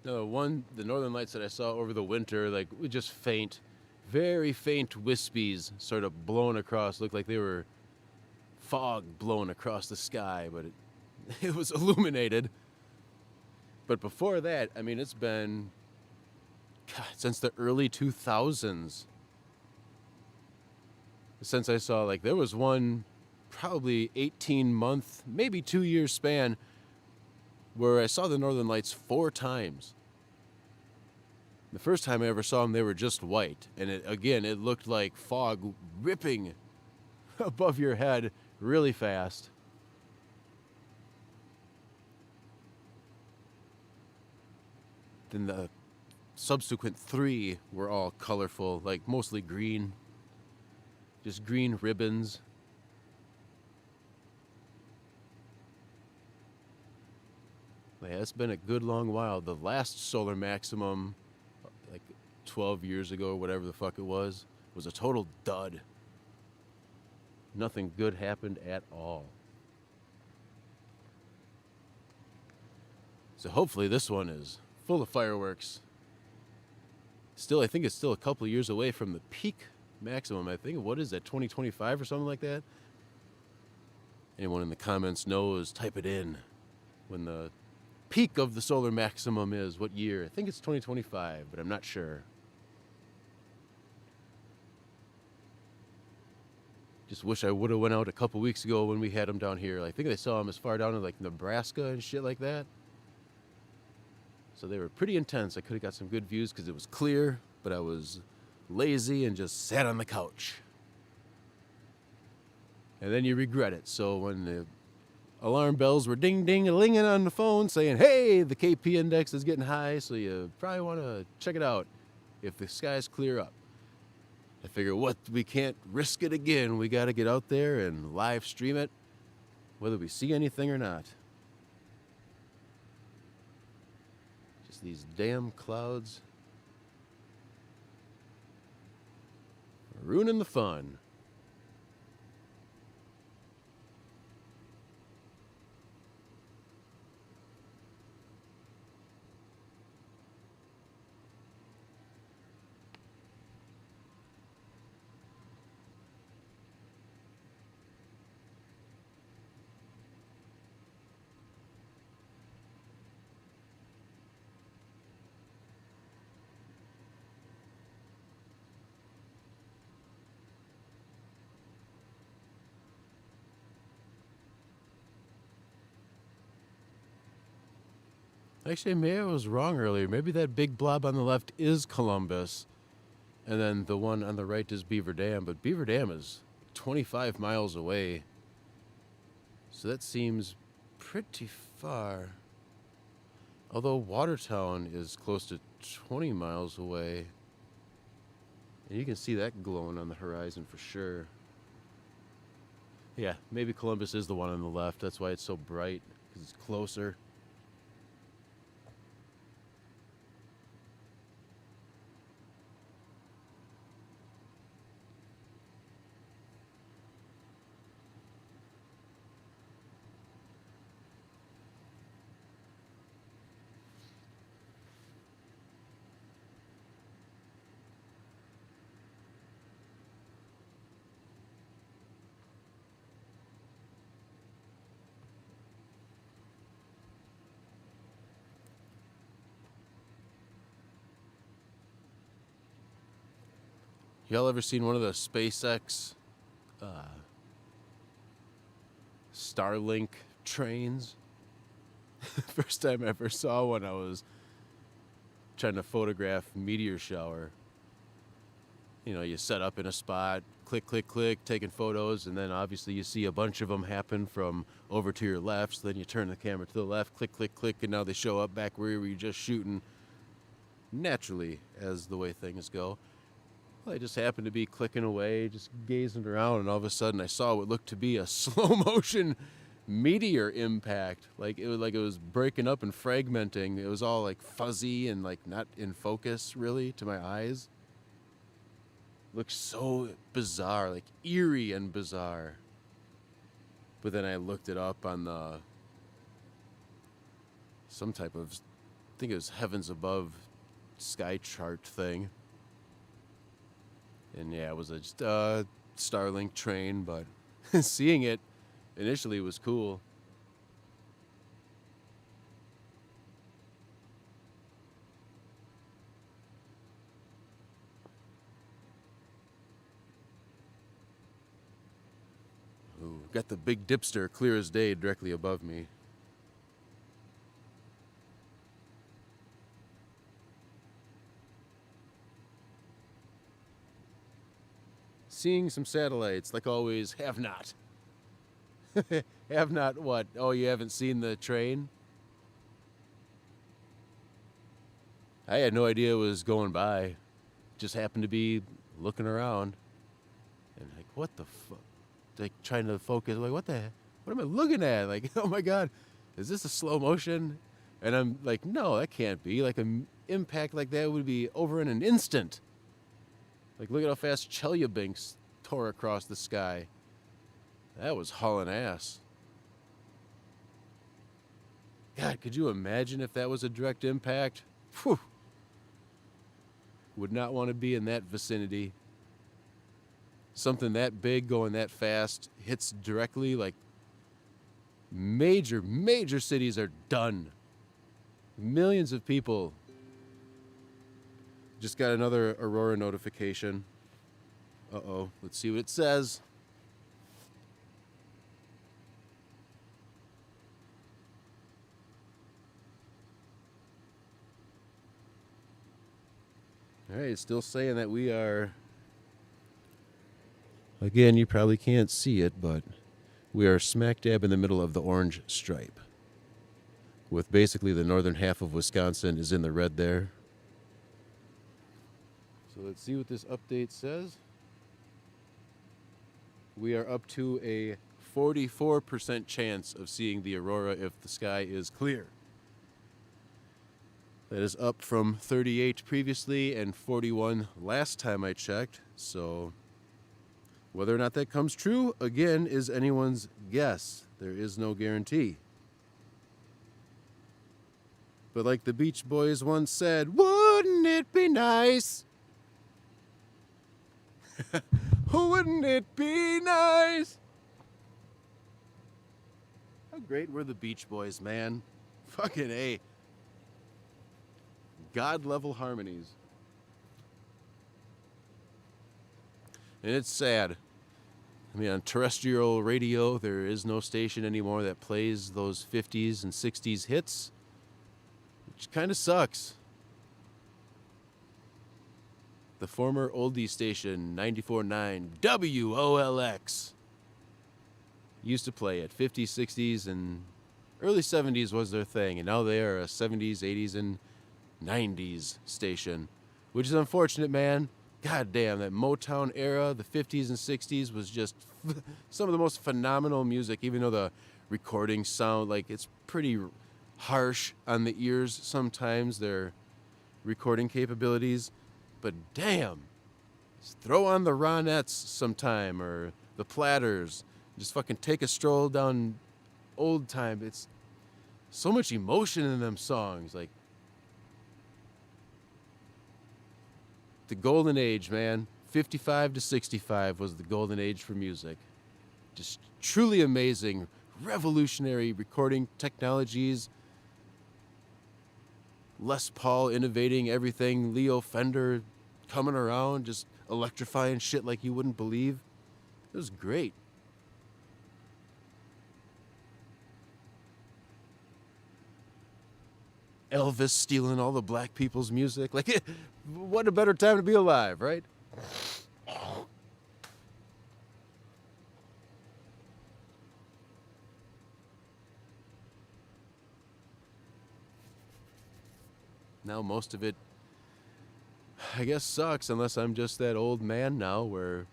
A: No, the northern lights that I saw over the winter, like, were just faint, very faint wispies sort of blown across. Looked like they were fog blown across the sky, but it was illuminated. But before that, I mean, it's been, God, since the early 2000s. Since I saw, like, there was one probably 18-month, maybe 2-year span where I saw the northern lights 4 times. The first time I ever saw them, they were just white. And it looked like fog ripping above your head really fast. Then the subsequent 3 were all colorful, like mostly green. Just green ribbons. Yeah, it's been a good long while. The last solar maximum, like 12 years ago or whatever the fuck it was a total dud. Nothing good happened at all. So hopefully this one is full of fireworks. Still, I think it's still a couple of years away from the peak maximum. I think, what is that, 2025 or something like that? Anyone in the comments knows, type it in. When the peak of the solar maximum is, what year? I think it's 2025, but I'm not sure. Just wish I would have went out a couple weeks ago when we had them down here. I think they saw them as far down as like Nebraska and shit like that. So they were pretty intense. I could have got some good views because it was clear, but I was lazy and just sat on the couch. And then you regret it. So when the alarm bells were ding-ding-a-linging on the phone saying, hey, the KP index is getting high, so you probably want to check it out if the skies clear up. I figure, we can't risk it again. We got to get out there and live stream it, whether we see anything or not. Just these damn clouds ruining the fun. Actually, maybe I was wrong earlier. Maybe that big blob on the left is Columbus, and then the one on the right is Beaver Dam. But Beaver Dam is 25 miles away, so that seems pretty far. Although Watertown is close to 20 miles away, and you can see that glowing on the horizon for sure. Yeah, maybe Columbus is the one on the left. That's why it's so bright, because it's closer. Y'all ever seen one of the SpaceX Starlink trains? First time I ever saw one, I was trying to photograph meteor shower. You know, you set up in a spot, click, click, click, taking photos, and then obviously you see a bunch of them happen from over to your left, so then you turn the camera to the left, click, click, click, and now they show up back where you were just shooting naturally, as the way things go. Well, I just happened to be clicking away, just gazing around, and all of a sudden I saw what looked to be a slow motion meteor impact. Like it was breaking up and fragmenting. It was all like fuzzy and like not in focus really to my eyes. Looked so bizarre, like eerie and bizarre. But then I looked it up on the some type of, I think it was Heavens Above sky chart thing. And yeah, it was just a Starlink train, but seeing it initially was cool. Ooh, got the Big Dipster clear as day directly above me. Seeing some satellites, like always, have not. Have not what? Oh, you haven't seen the train? I had no idea it was going by. Just happened to be looking around. And like, what the fuck? Like, trying to focus. Like, what am I looking at? Like, oh my God, is this a slow motion? And I'm like, no, that can't be. Like, an impact like that would be over in an instant. Like, look at how fast Chelyabinsk tore across the sky. That was hauling ass. God, could you imagine if that was a direct impact? Whew. Would not want to be in that vicinity. Something that big going that fast hits directly, like major cities are done. Millions of people. Just got another Aurora notification. Uh-oh, let's see what it says. All right, it's still saying that we are, again, you probably can't see it, but we are smack dab in the middle of the orange stripe. With basically the northern half of Wisconsin is in the red there. So let's see what this update says. We are up to a 44% chance of seeing the aurora if the sky is clear. That is up from 38 previously and 41 last time I checked. So whether or not that comes true, again, is anyone's guess. There is no guarantee. But like the Beach Boys once said, wouldn't it be nice? Wouldn't it be nice? How great were the Beach Boys, man? Fucking A. God-level harmonies. And it's sad. I mean, on terrestrial radio, there is no station anymore that plays those 50s and 60s hits, which kind of sucks. The former oldie station, 94.9 WOLX, used to play it. 50s, 60s, and early 70s was their thing, and now they are a 70s, 80s, and 90s station, which is unfortunate, man. God damn, that Motown era, the 50s and 60s, was just some of the most phenomenal music, even though the recordings sound like it's pretty harsh on the ears sometimes, their recording capabilities. But damn, just throw on the Ronettes sometime or the Platters. Just fucking take a stroll down old time. It's so much emotion in them songs. Like, the golden age, man. 55 to 65 was the golden age for music. Just truly amazing, revolutionary recording technologies. Les Paul innovating everything. Leo Fender coming around, just electrifying shit like you wouldn't believe. It was great. Elvis stealing all the black people's music. Like, what a better time to be alive, right? Now most of it I guess sucks unless I'm just that old man now where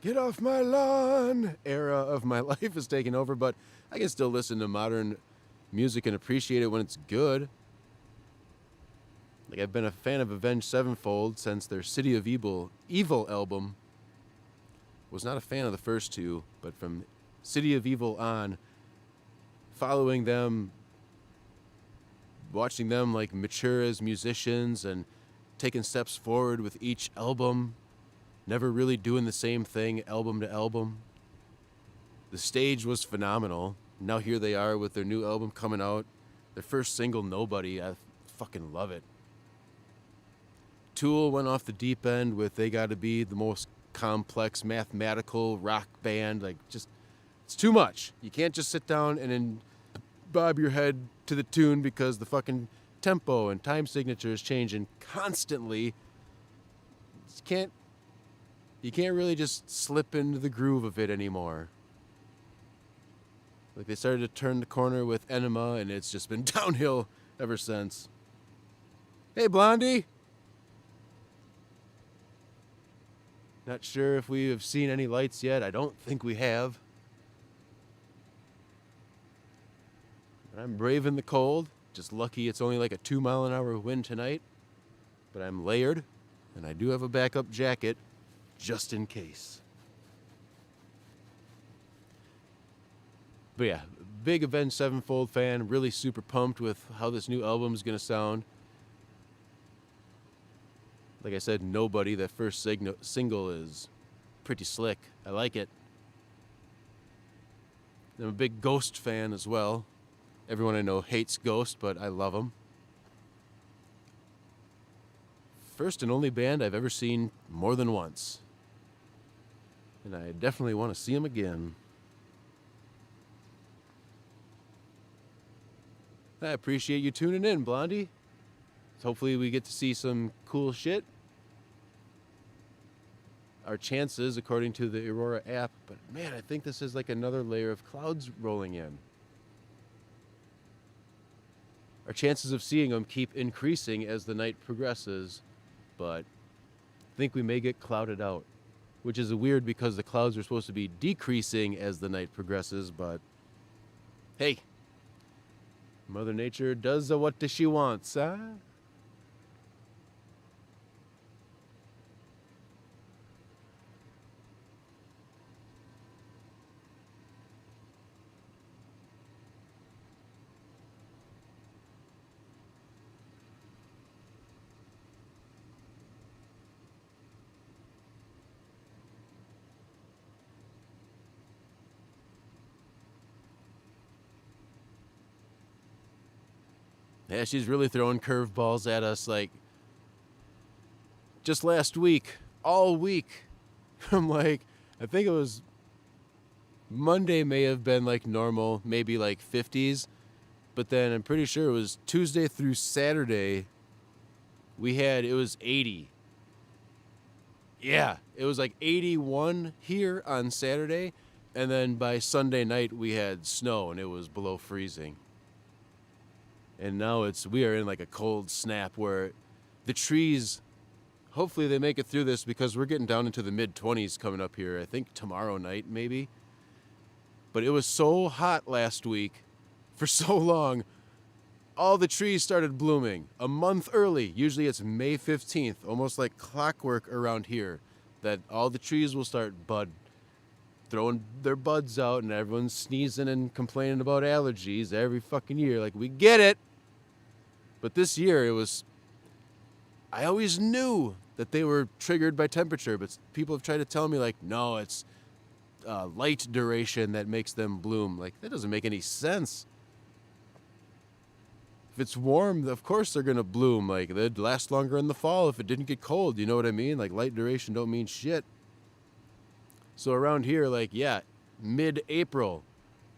A: get off my lawn era of my life is taking over, but I can still listen to modern music and appreciate it when it's good. Like, I've been a fan of Avenged Sevenfold since their City of Evil album. Was not a fan of the first two, but from City of Evil on, following them, watching them like mature as musicians and taking steps forward with each album, never really doing the same thing album to album. The stage was phenomenal. Now here they are with their new album coming out. Their first single, Nobody. I fucking love it. Tool went off the deep end with They Gotta Be the most complex mathematical rock band. Like, just, it's too much. You can't just sit down and then bob your head to the tune because the fucking tempo and time signature is changing constantly. You can't really just slip into the groove of it anymore. Like, they started to turn the corner with Enema, and it's just been downhill ever since. Hey, Blondie! Not sure if we have seen any lights yet. I don't think we have. But I'm braving the cold. Just lucky it's only like a 2-mile-an-hour wind tonight. But I'm layered, and I do have a backup jacket just in case. But yeah, big Avenged Sevenfold fan. Really super pumped with how this new album is going to sound. Like I said, Nobody, that first single is pretty slick. I like it. I'm a big Ghost fan as well. Everyone I know hates Ghost, but I love them. First and only band I've ever seen more than once. And I definitely want to see them again. I appreciate you tuning in, Blondie. Hopefully we get to see some cool shit. Our chances, according to the Aurora app, but man, I think this is like another layer of clouds rolling in. Our chances of seeing them keep increasing as the night progresses, but I think we may get clouded out, which is weird because the clouds are supposed to be decreasing as the night progresses, but hey, Mother Nature does what she wants, huh? Yeah, she's really throwing curveballs at us. Like, just last week, all week, I'm like, I think it was Monday may have been like normal, maybe like 50s. But then I'm pretty sure it was Tuesday through Saturday, it was 80. Yeah, it was like 81 here on Saturday. And then by Sunday night, we had snow and it was below freezing. And now we are in like a cold snap where the trees, hopefully they make it through this because we're getting down into the mid-20s coming up here. I think tomorrow night maybe. But it was so hot last week for so long, all the trees started blooming a month early. Usually it's May 15th, almost like clockwork around here, that all the trees will start throwing their buds out, and everyone's sneezing and complaining about allergies every fucking year. Like, we get it. But this year I always knew that they were triggered by temperature, but people have tried to tell me, like, no, it's light duration that makes them bloom. Like, that doesn't make any sense. If it's warm, of course they're going to bloom. Like, they'd last longer in the fall if it didn't get cold. You know what I mean? Like, light duration don't mean shit. So around here, like, yeah, mid-April,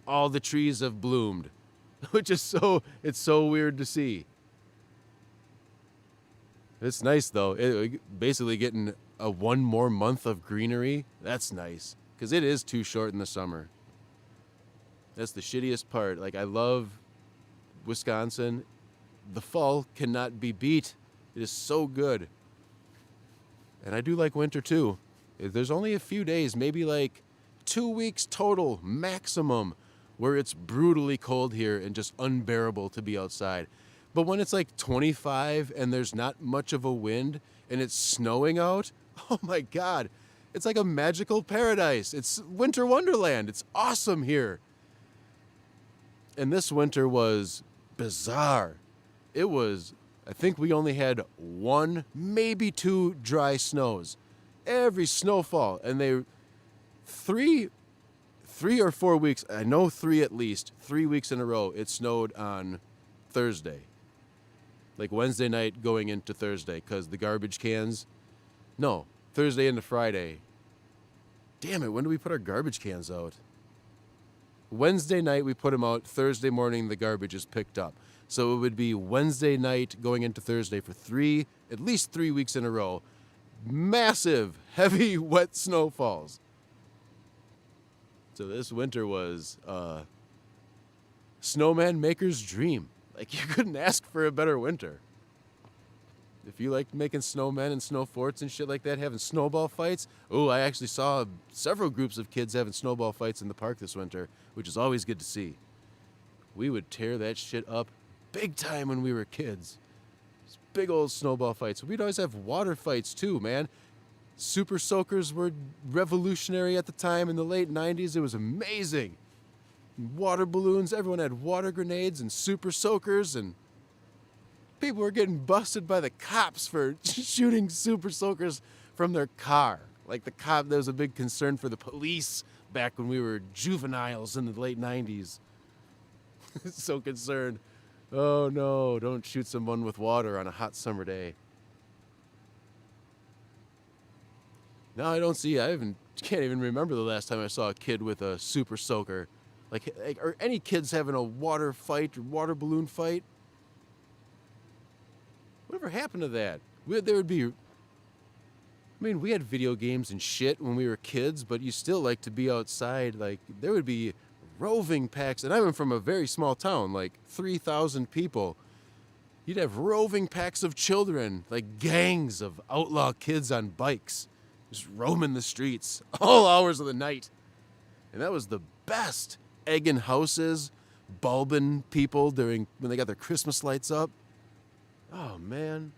A: all the trees have bloomed, which is it's so weird to see. It's nice, though. Basically getting a one more month of greenery, that's nice. Because it is too short in the summer. That's the shittiest part. Like, I love Wisconsin. The fall cannot be beat. It is so good. And I do like winter too. There's only a few days, maybe like 2 weeks total maximum, where it's brutally cold here and just unbearable to be outside. But when it's like 25 and there's not much of a wind and it's snowing out, oh my God, it's like a magical paradise. It's winter wonderland. It's awesome here. And this winter was bizarre. It was, I think we only had 1, maybe 2 dry snows. Every snowfall, and they 3 or 4 weeks, I know 3 at least, 3 weeks in a row, it snowed on Thursday. Like Wednesday night going into Thursday, because the garbage cans, no, Thursday into Friday. Damn it, when do we put our garbage cans out? Wednesday night we put them out, Thursday morning the garbage is picked up. So it would be Wednesday night going into Thursday for at least 3 weeks in a row. Massive, heavy, wet snowfalls. So this winter was snowman maker's dream. Like, you couldn't ask for a better winter. If you like making snowmen and snow forts and shit like that, having snowball fights. Oh, I actually saw several groups of kids having snowball fights in the park this winter, which is always good to see. We would tear that shit up big time when we were kids. These big old snowball fights. We'd always have water fights too, man. Super soakers were revolutionary at the time in the late 90s. It was amazing. Water balloons, everyone had water grenades and super soakers, and people were getting busted by the cops for shooting super soakers from their car. Like, there was a big concern for the police back when we were juveniles in the late 90s. So concerned. Oh no, don't shoot someone with water on a hot summer day. No, I can't even remember the last time I saw a kid with a super soaker. Like, are any kids having a water fight or water balloon fight? Whatever happened to that? We had video games and shit when we were kids, but you still like to be outside. Like, there would be roving packs, and I'm from a very small town, like 3,000 people. You'd have roving packs of children, like gangs of outlaw kids on bikes, just roaming the streets all hours of the night. And that was the best. Egging houses, bulbing people when they got their Christmas lights up. Oh, man.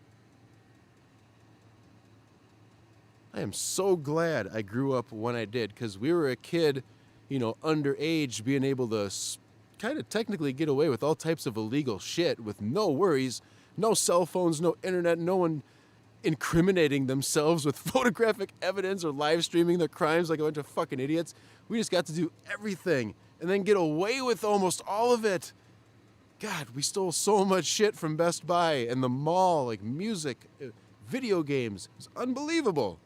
A: I am so glad I grew up when I did, because we were a kid, underage, being able to kind of technically get away with all types of illegal shit with no worries, no cell phones, no internet, no one incriminating themselves with photographic evidence or live streaming their crimes like a bunch of fucking idiots. We just got to do everything and then get away with almost all of it. God, we stole so much shit from Best Buy and the mall, like music, video games. It was unbelievable.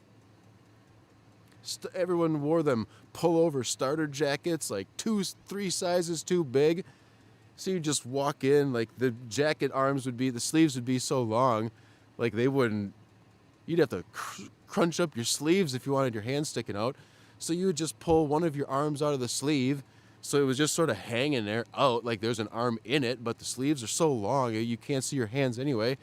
A: Everyone wore them pullover starter jackets, like 2-3 sizes too big. So you just walk in, like the sleeves would be so long, like you'd have to crunch up your sleeves if you wanted your hands sticking out. So you would just pull one of your arms out of the sleeve. So it was just sort of hanging there out, like there's an arm in it, but the sleeves are so long, you can't see your hands anyway.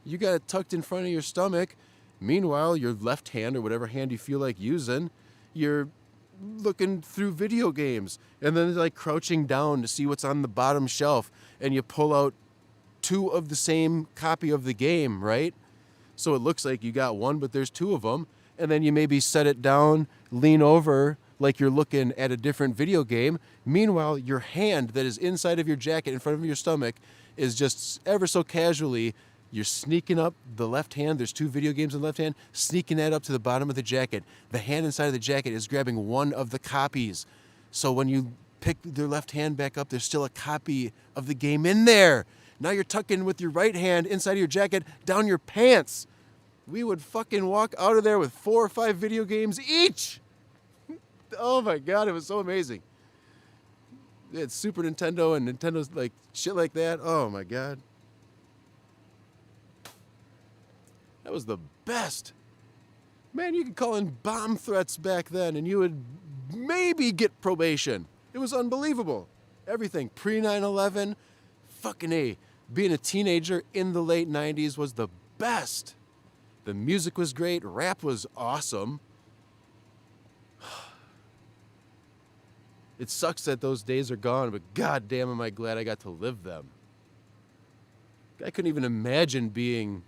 A: You got it tucked in front of your stomach. Meanwhile, your left hand, or whatever hand you feel like using, you're looking through video games. And then like crouching down to see what's on the bottom shelf. And you pull out 2 of the same copy of the game, right? So it looks like you got one, but there's 2 of them. And then you maybe set it down, lean over, like you're looking at a different video game. Meanwhile, your hand that is inside of your jacket in front of your stomach is just ever so casually, you're sneaking up the left hand. There's 2 video games in the left hand, sneaking that up to the bottom of the jacket. The hand inside of the jacket is grabbing one of the copies. So when you pick their left hand back up, there's still a copy of the game in there. Now you're tucking with your right hand inside of your jacket down your pants. We would fucking walk out of there with 4 or 5 video games each. Oh my God, it was so amazing. They had Super Nintendo and Nintendo's like shit like that. Oh my God. That was the best. Man, you could call in bomb threats back then and you would maybe get probation. It was unbelievable. Everything. Pre 9/11, fucking A. Being a teenager in the late 90s was the best. The music was great. Rap was awesome. It sucks that those days are gone, but goddamn am I glad I got to live them. I couldn't even imagine being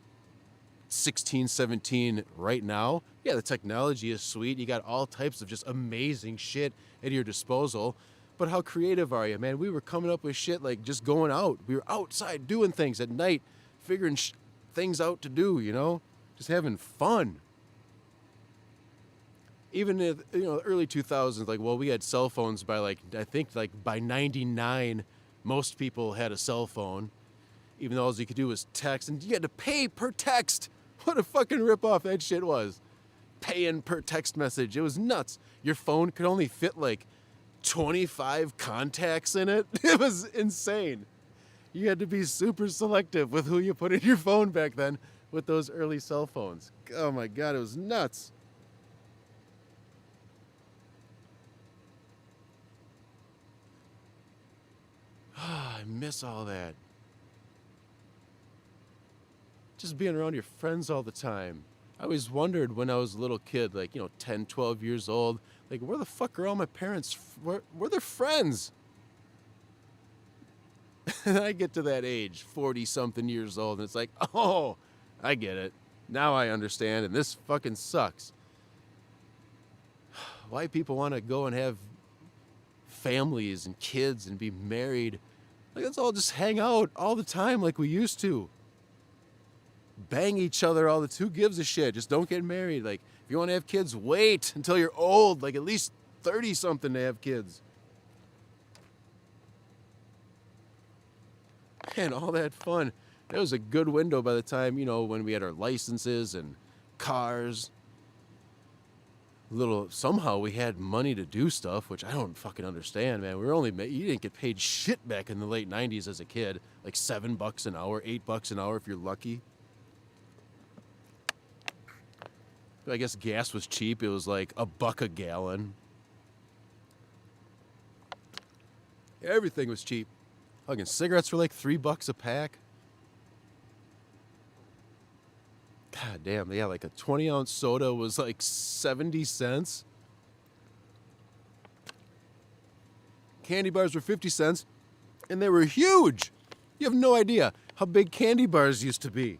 A: 16, 17 right now. Yeah, the technology is sweet. You got all types of just amazing shit at your disposal. But how creative are you, man? We were coming up with shit like just going out. We were outside doing things at night, figuring things out to do, you know? Just having fun. Even in, you know, early 2000s, like, well, we had cell phones by like, I think like by 99, most people had a cell phone. Even though all you could do was text, and you had to pay per text. What a fucking ripoff that shit was. Paying per text message. It was nuts. Your phone could only fit like 25 contacts in it. It was insane. You had to be super selective with who you put in your phone back then with those early cell phones. Oh my God, it was nuts. I miss all that. Just being around your friends all the time. I always wondered when I was a little kid, like, you know, 10, 12 years old, like, where the fuck are all my parents? Where their friends? And I get to that age, 40-something years old, and it's like, oh, I get it. Now I understand, and this fucking sucks. Why people want to go and have families and kids and be married. Like, let's all just hang out all the time like we used to. Bang each other all the time. Who gives a shit? Just don't get married. Like, if you want to have kids, wait until you're old, like at least 30-something to have kids. Man, all that fun. That was a good window by the time, you know, when we had our licenses and cars. Somehow we had money to do stuff, which I don't fucking understand, man. You didn't get paid shit back in the late 90s as a kid. Like $7 an hour, $8 an hour if you're lucky. I guess gas was cheap. It was like $1 a gallon. Everything was cheap. Fucking cigarettes were like $3 a pack. God damn, yeah, like a 20-ounce soda was like 70 cents. Candy bars were 50 cents, and they were huge. You have no idea how big candy bars used to be.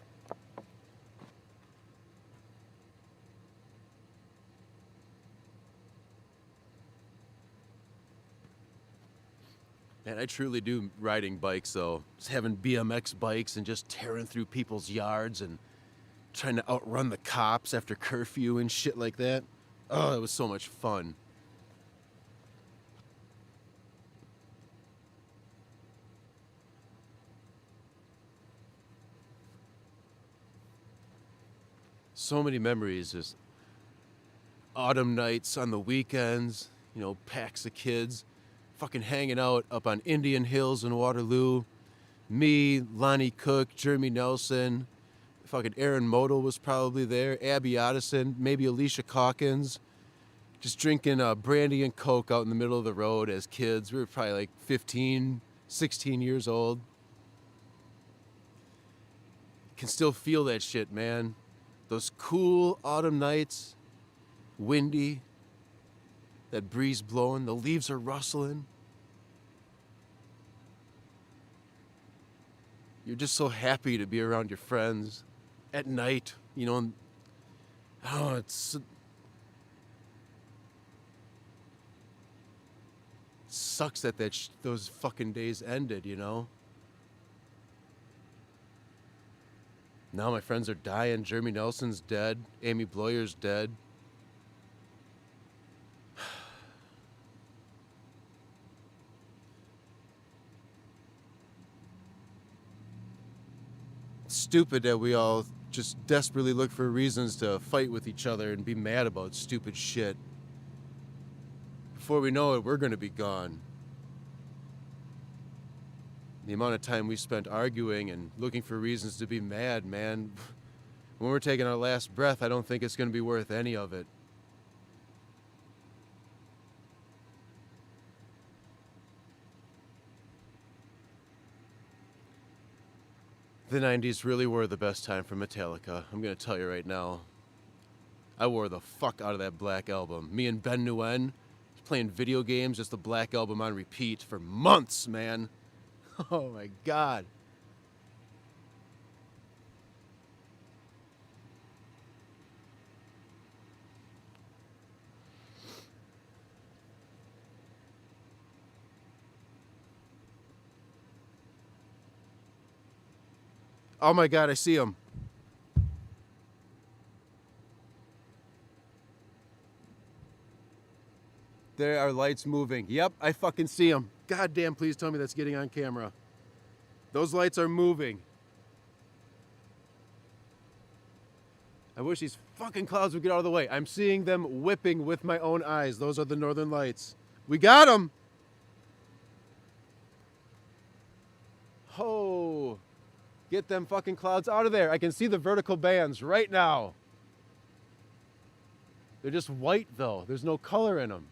A: Man, I truly do riding bikes, though. Just having BMX bikes and just tearing through people's yards and trying to outrun the cops after curfew and shit like that. Oh, it was so much fun. So many memories. Just autumn nights on the weekends, you know, packs of kids fucking hanging out up on Indian Hills in Waterloo. Me, Lonnie Cook, Jeremy Nelson, fucking Aaron Model was probably there, Abby Addison, maybe Alicia Calkins. Just drinking brandy and Coke out in the middle of the road as kids. We were probably like 15, 16 years old. Can still feel that shit, man. Those cool autumn nights, windy, that breeze blowing, the leaves are rustling. You're just so happy to be around your friends at night, you know. Oh, it sucks that those fucking days ended, you know. Now my friends are dying. Jeremy Nelson's dead. Amy Bloyer's dead. Stupid that we all just desperately look for reasons to fight with each other and be mad about stupid shit. Before we know it, we're going to be gone. The amount of time we spent arguing and looking for reasons to be mad, man. When we're taking our last breath, I don't think it's going to be worth any of it. The 90s really were the best time for Metallica. I'm gonna tell you right now. I wore the fuck out of that Black Album. Me and Ben Nguyen playing video games, just the Black Album on repeat for months, man. Oh my god. Oh my god, I see him. There are lights moving. Yep, I fucking see them. God damn, please tell me that's getting on camera. Those lights are moving. I wish these fucking clouds would get out of the way. I'm seeing them whipping with my own eyes. Those are the northern lights. We got them! Oh, get them fucking clouds out of there. I can see the vertical bands right now. They're just white though. There's no color in them.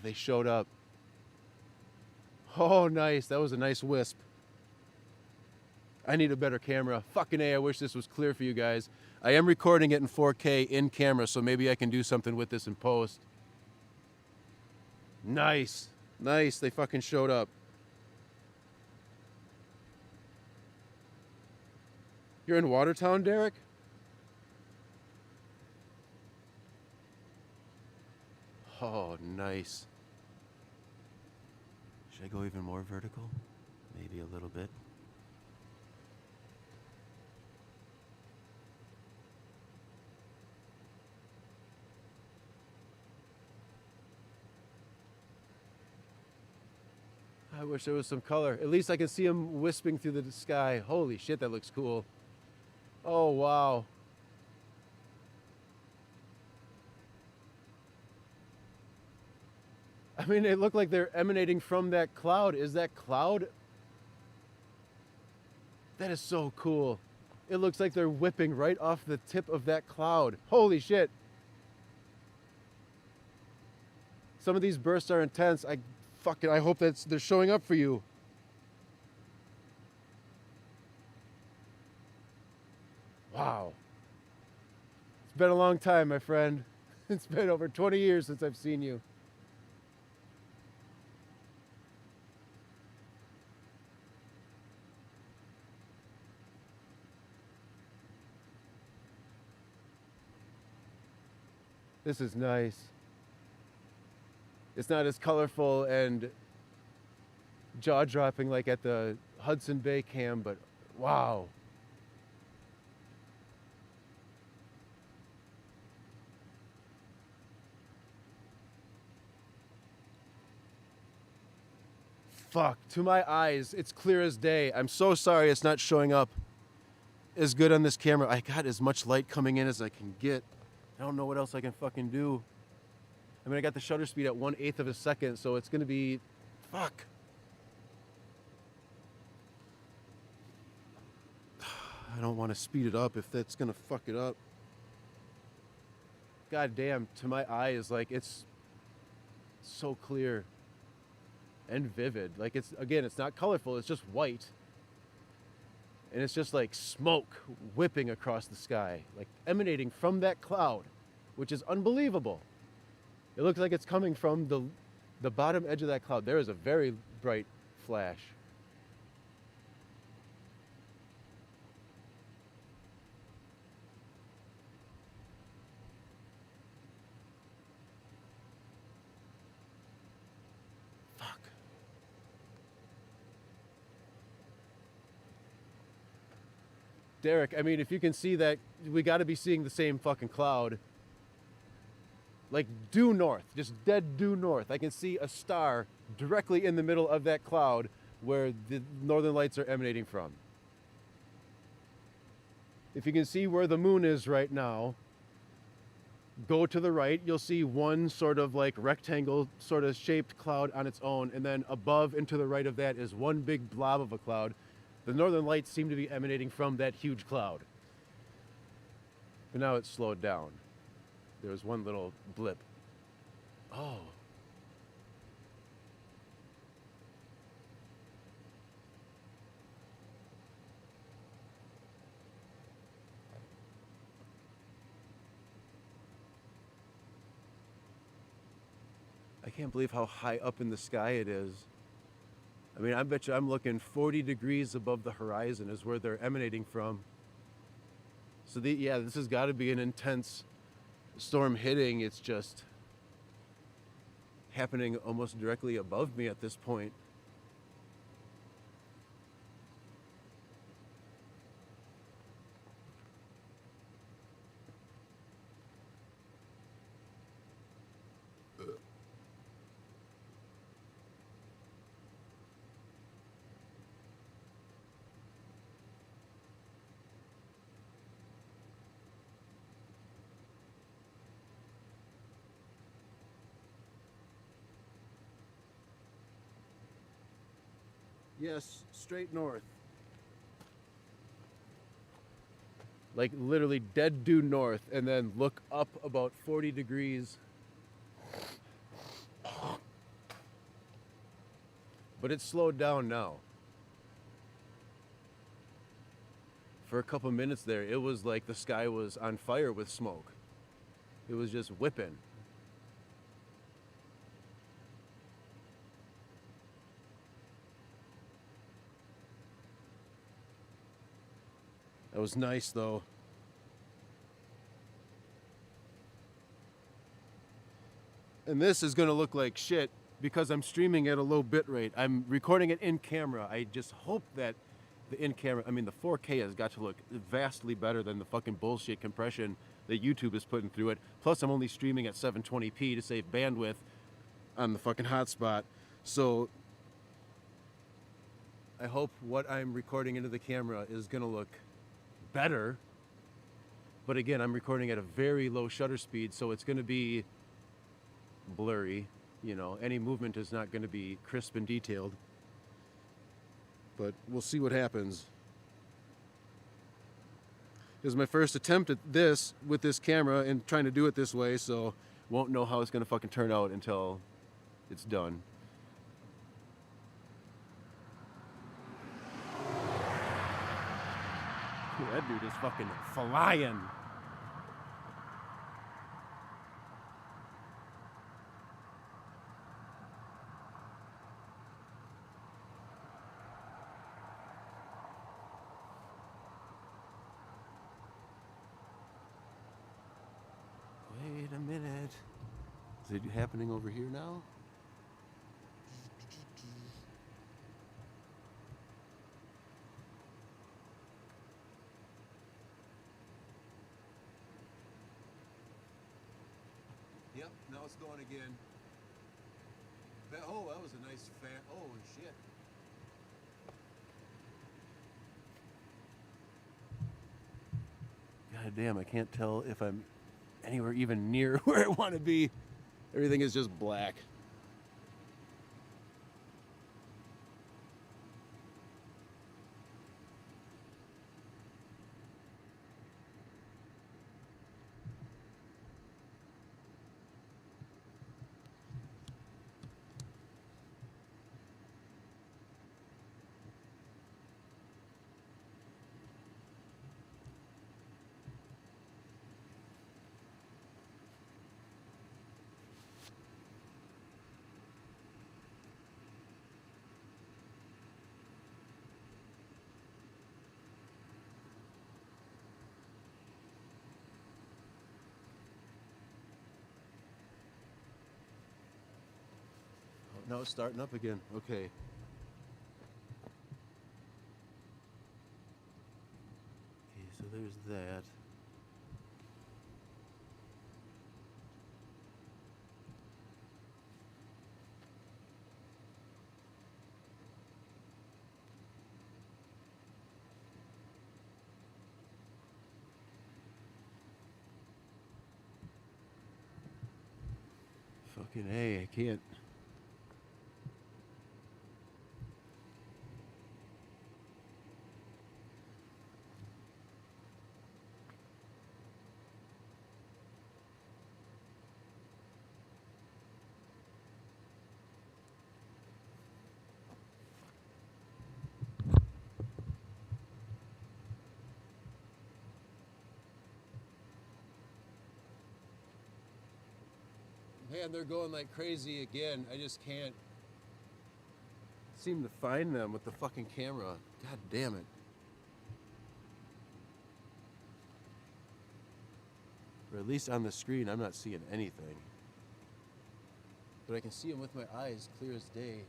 A: They showed up. Oh, nice. That was a nice wisp. I need a better camera. Fucking A, I wish this was clear for you guys. I am recording it in 4K in camera, so maybe I can do something with this in post. Nice. Nice. They fucking showed up. You're in Watertown, Derek? Oh, nice. Should I go even more vertical? Maybe a little bit. I wish there was some color. At least I can see them wisping through the sky. Holy shit, that looks cool. Oh, wow. I mean, they look like they're emanating from that cloud. Is that cloud? That is so cool. It looks like they're whipping right off the tip of that cloud. Holy shit. Some of these bursts are intense. I hope they're showing up for you. Wow. It's been a long time, my friend. It's been over 20 years since I've seen you. This is nice. It's not as colorful and jaw-dropping like at the Hudson Bay cam, but wow. Fuck, to my eyes, it's clear as day. I'm so sorry it's not showing up as good on this camera. I got as much light coming in as I can get. I don't know what else I can fucking do. I mean, I got the shutter speed at 1/8 of a second, so it's gonna be, fuck. I don't want to speed it up if that's gonna fuck it up. God damn, to my eyes, like it's so clear and vivid. Like it's not colorful, it's just white. And it's just like smoke whipping across the sky, like emanating from that cloud, which is unbelievable. It looks like it's coming from the bottom edge of that cloud. There is a very bright flash. Fuck. Derek, I mean, if you can see that, we got to be seeing the same fucking cloud. Like due north, just dead due north. I can see a star directly in the middle of that cloud where the northern lights are emanating from. If you can see where the moon is right now, go to the right, you'll see one sort of like rectangle sort of shaped cloud on its own, and then above and to the right of that is one big blob of a cloud. The northern lights seem to be emanating from that huge cloud. But now it's slowed down. There was one little blip. Oh. can't believe how high up in the sky it is. I mean, I bet you I'm looking 40 degrees above the horizon is where they're emanating from. So yeah, this has got to be an intense storm hitting. It's just happening almost directly above me at this point. Yes, straight north. Like literally dead due north, and then look up about 40 degrees. But it's slowed down now. For a couple minutes there, it was like the sky was on fire with smoke. It was just whipping. That was nice though. And this is gonna look like shit because I'm streaming at a low bit rate. I'm recording it in camera. I just hope that the in camera, I mean the 4K has got to look vastly better than the fucking bullshit compression that YouTube is putting through it. Plus I'm only streaming at 720p to save bandwidth on the fucking hotspot. So I hope what I'm recording into the camera is gonna look better. But again, I'm recording at a very low shutter speed, so it's gonna be blurry. You know, any movement is not gonna be crisp and detailed. But we'll see what happens. This is my first attempt at this with this camera and trying to do it this way, so won't know how it's gonna fucking turn out until it's done. Dude, that dude is fucking flying. Wait a minute. Is it happening over here now? Yep, now it's going again. Oh, that was a nice fat. Holy shit. God damn, I can't tell if I'm anywhere even near where I want to be. Everything is just black. No, it's starting up again. Okay. Okay, so there's that. Fucking A, I can't. Man, they're going like crazy again. I just can't seem to find them with the fucking camera. God damn it. Or at least on the screen, I'm not seeing anything. But I can see them with my eyes clear as day.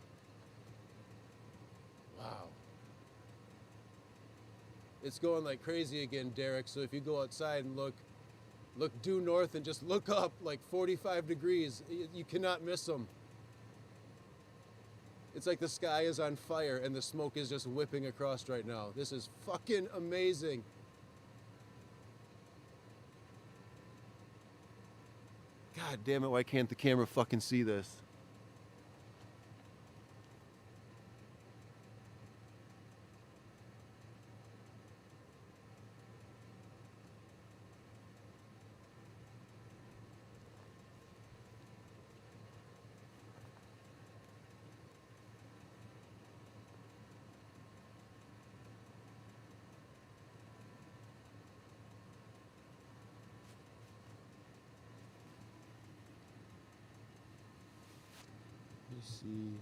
A: Wow. It's going like crazy again, Derek. So if you go outside and look due north and just look up like 45 degrees, you cannot miss them. It's like the sky is on fire and the smoke is just whipping across right now. This is fucking amazing. God damn it, why can't the camera fucking see this? Let me see.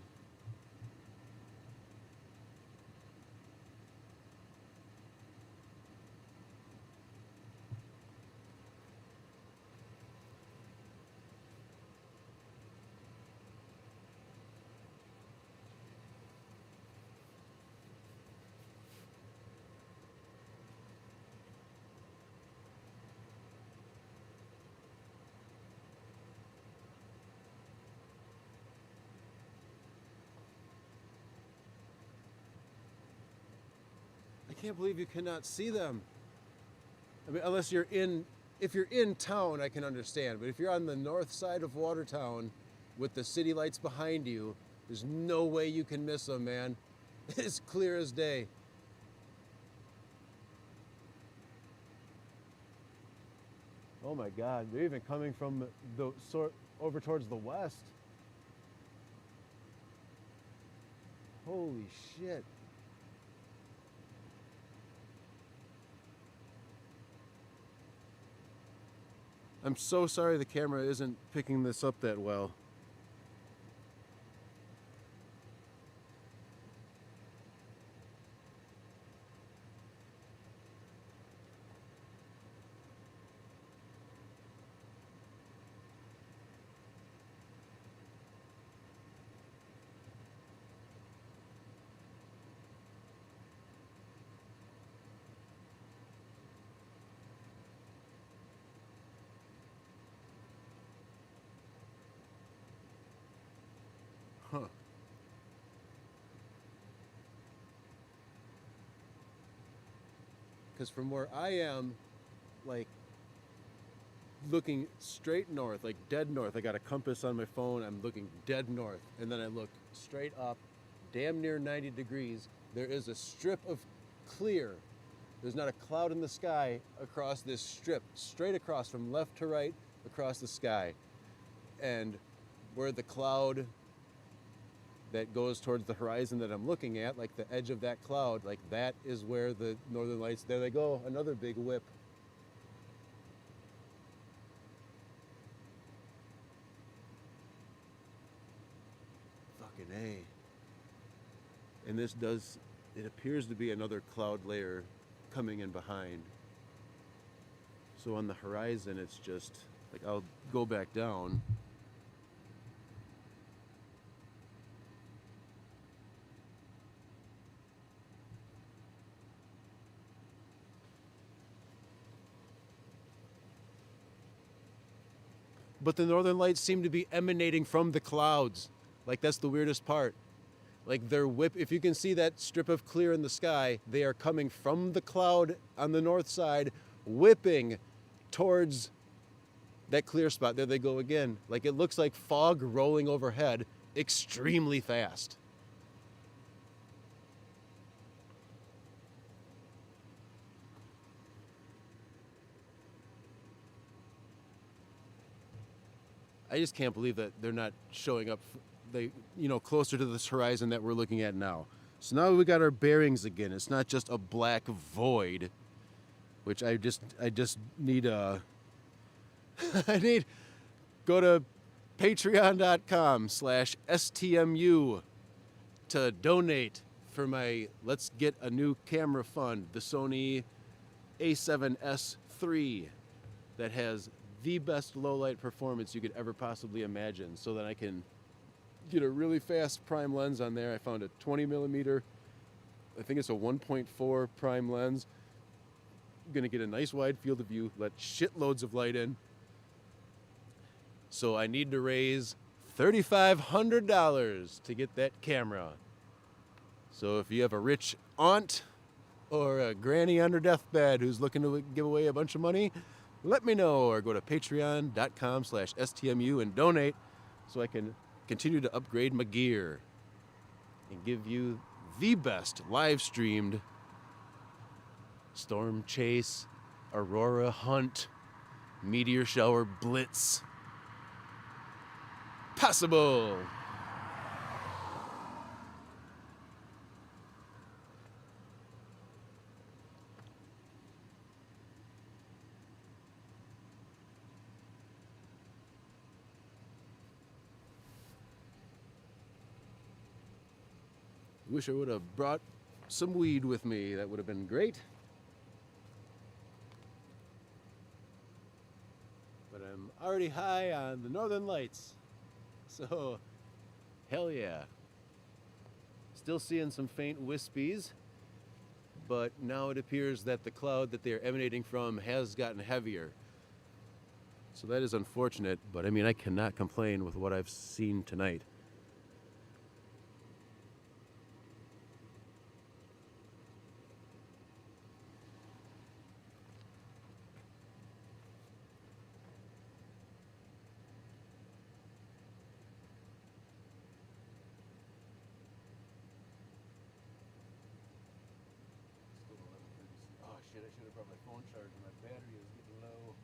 A: I can't believe you cannot see them. I mean, unless you're in, if you're in town, I can understand. But if you're on the north side of Watertown with the city lights behind you, there's no way you can miss them, man. It's clear as day. Oh my God, they're even coming from the over towards the west. Holy shit. I'm so sorry the camera isn't picking this up that well. Huh. Because from where I am, like, looking straight north, like dead north. I got a compass on my phone. I'm looking dead north. And then I look straight up, damn near 90 degrees. There is a strip of clear. There's not a cloud in the sky across this strip, straight across from left to right across the sky. And where the cloud that goes towards the horizon that I'm looking at, like the edge of that cloud, like that is where the northern lights, there they go, another big whip. Fucking A. And this does, it appears to be another cloud layer coming in behind. So on the horizon, it's just, like, I'll go back down. But the northern lights seem to be emanating from the clouds. Like, that's the weirdest part. Like, they're if you can see that strip of clear in the sky, they are coming from the cloud on the north side, whipping towards that clear spot. There they go again. Like, it looks like fog rolling overhead extremely fast. I just can't believe that they're not showing up, closer to this horizon that we're looking at now. So now we got our bearings again. It's not just a black void, which I just need I need go to Patreon.com/STMU to donate for my Let's Get a New Camera Fund, the Sony A7S III, that has the best low light performance you could ever possibly imagine, so that I can get a really fast prime lens on there. I found a 20 millimeter, I think it's a 1.4 prime lens. I'm gonna get a nice wide field of view, let shitloads of light in. So I need to raise $3,500 to get that camera. So if you have a rich aunt or a granny on her deathbed who's looking to give away a bunch of money, let me know, or go to patreon.com/STMU and donate so I can continue to upgrade my gear and give you the best live streamed storm chase, Aurora hunt, meteor shower blitz possible. Wish I would have brought some weed with me. That would have been great. But I'm already high on the northern lights. So, hell yeah. Still seeing some faint wispies, but now it appears that the cloud that they're emanating from has gotten heavier. So that is unfortunate, but I mean, I cannot complain with what I've seen tonight. Oh shit, I should have brought my phone charger. My battery is getting low.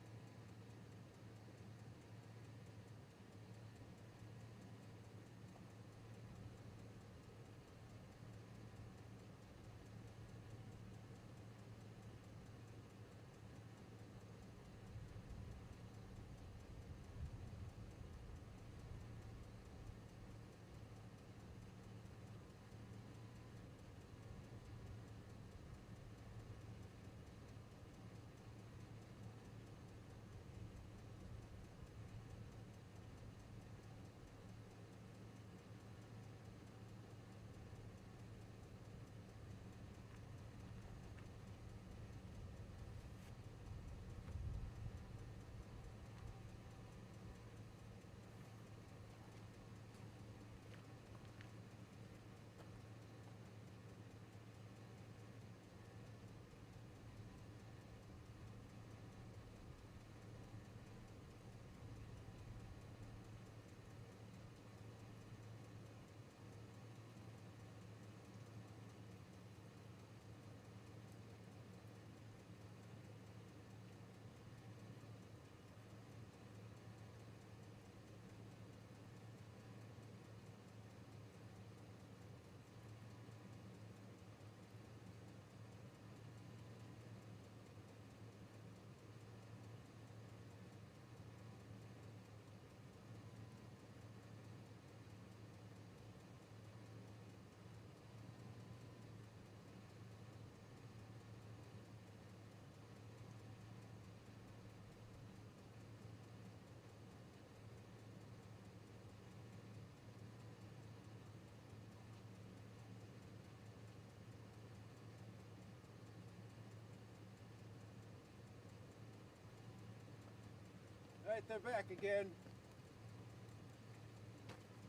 A: All right, they're back again.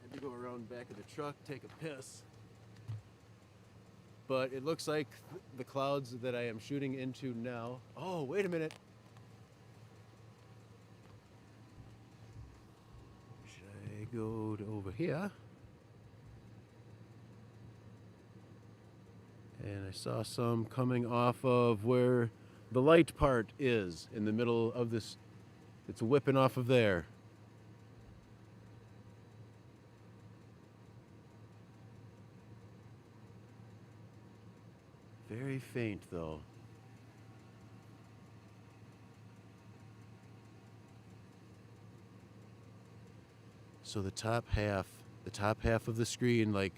A: Had to go around back of the truck, take a piss. But it looks like the clouds that I am shooting into now. Oh, wait a minute. Should I go to over here? And I saw some coming off of where the light part is in the middle of this. It's whipping off of there. Very faint though. So the top half of the screen, like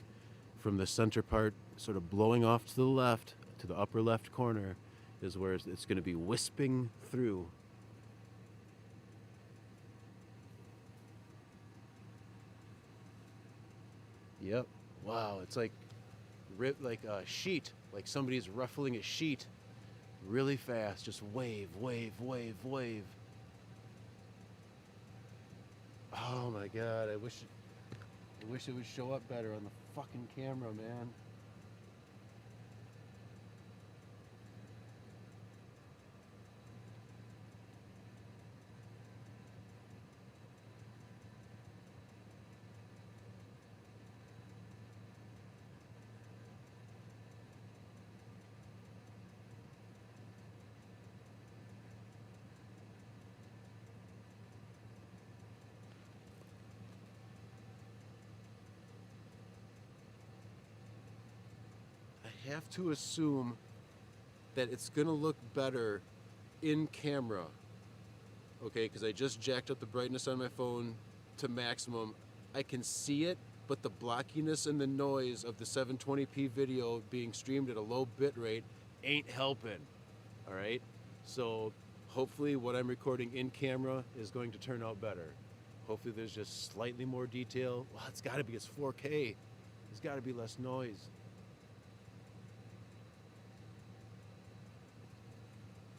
A: from the center part, sort of blowing off to the left, to the upper left corner, is where it's going to be wisping through. Yep. Wow, it's like like a sheet, like somebody's ruffling a sheet really fast, just wave, wave, wave, wave. Oh my god, I wish it would show up better on the fucking camera, man. I have to assume that it's gonna look better in camera, okay? Because I just jacked up the brightness on my phone to maximum. I can see it, but the blockiness and the noise of the 720p video being streamed at a low bit rate ain't helping, all right? So hopefully what I'm recording in camera is going to turn out better. Hopefully there's just slightly more detail. Well, it's gotta be, it's 4K. There's gotta be less noise.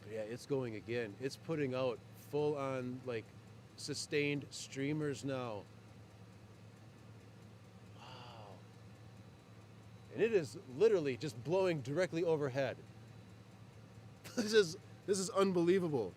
A: Yeah, it's going again. It's putting out full on, like, sustained streamers now. Wow. And it is literally just blowing directly overhead. This is unbelievable.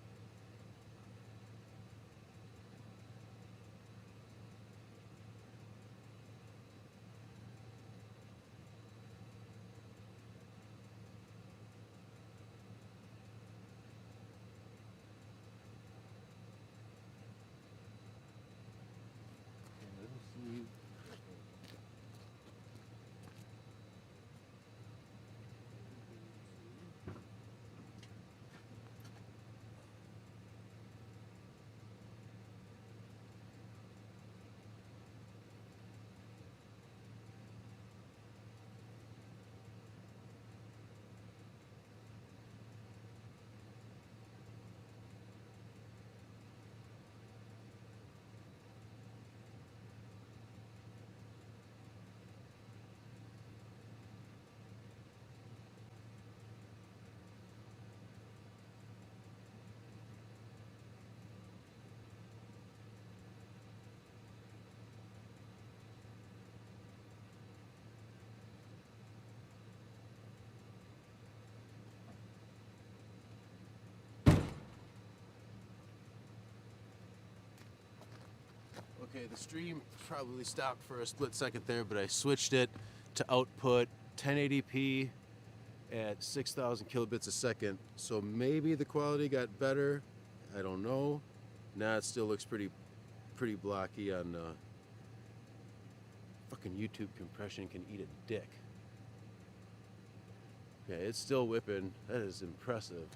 A: Okay, the stream probably stopped for a split second there, but I switched it to output 1080p at 6,000 kilobits a second. So maybe the quality got better. I don't know. Nah, it still looks pretty blocky on fucking YouTube compression can eat a dick. Yeah, it's still whipping. That is impressive.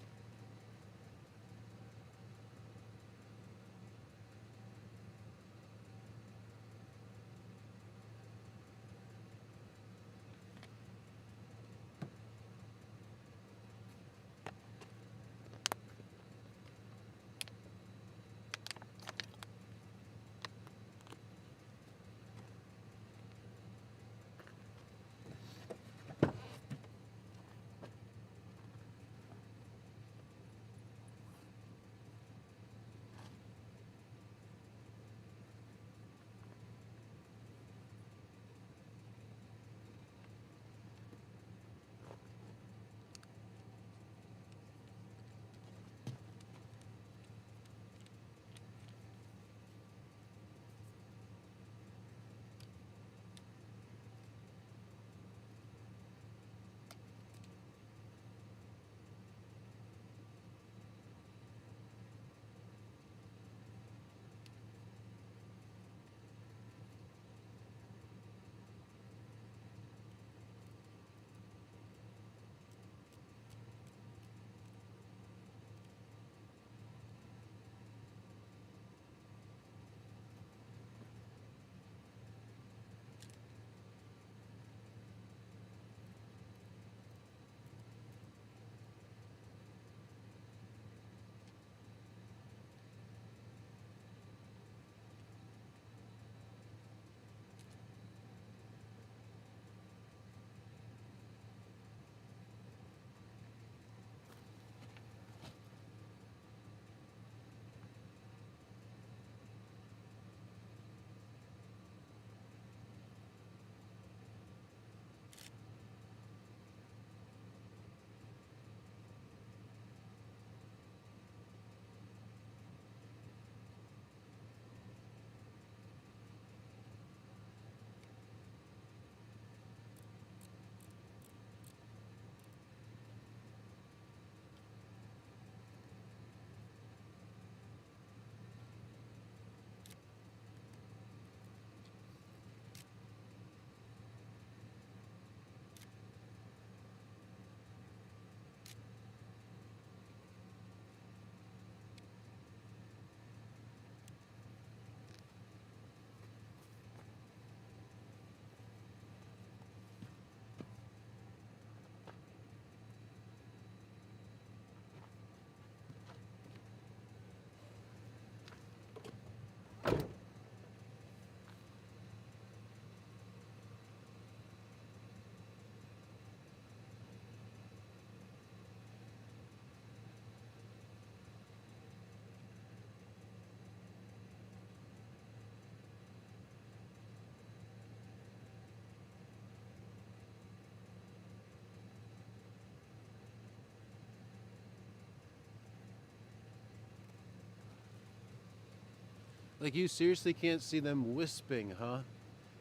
A: Like, you seriously can't see them wisping, huh?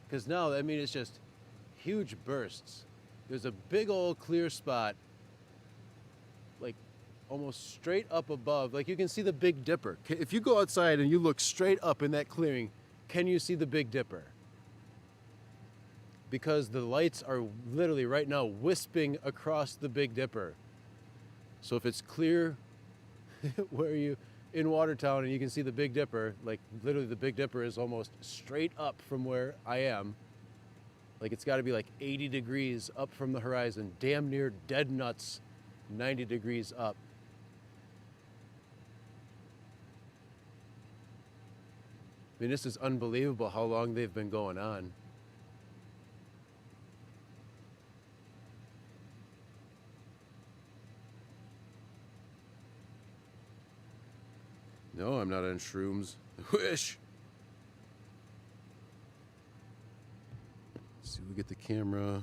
A: Because now, I mean, it's just huge bursts. There's a big old clear spot, like almost straight up above. Like, you can see the Big Dipper. If you go outside and you look straight up in that clearing, can you see the Big Dipper? Because the lights are literally right now wisping across the Big Dipper. So if it's clear where you in Watertown and you can see the Big Dipper, like literally the Big Dipper is almost straight up from where I am. Like, it's got to be like 80 degrees up from the horizon, damn near dead nuts, 90 degrees up. I mean, this is unbelievable how long they've been going on. No, I'm not on shrooms. I wish. Let's see, we get the camera.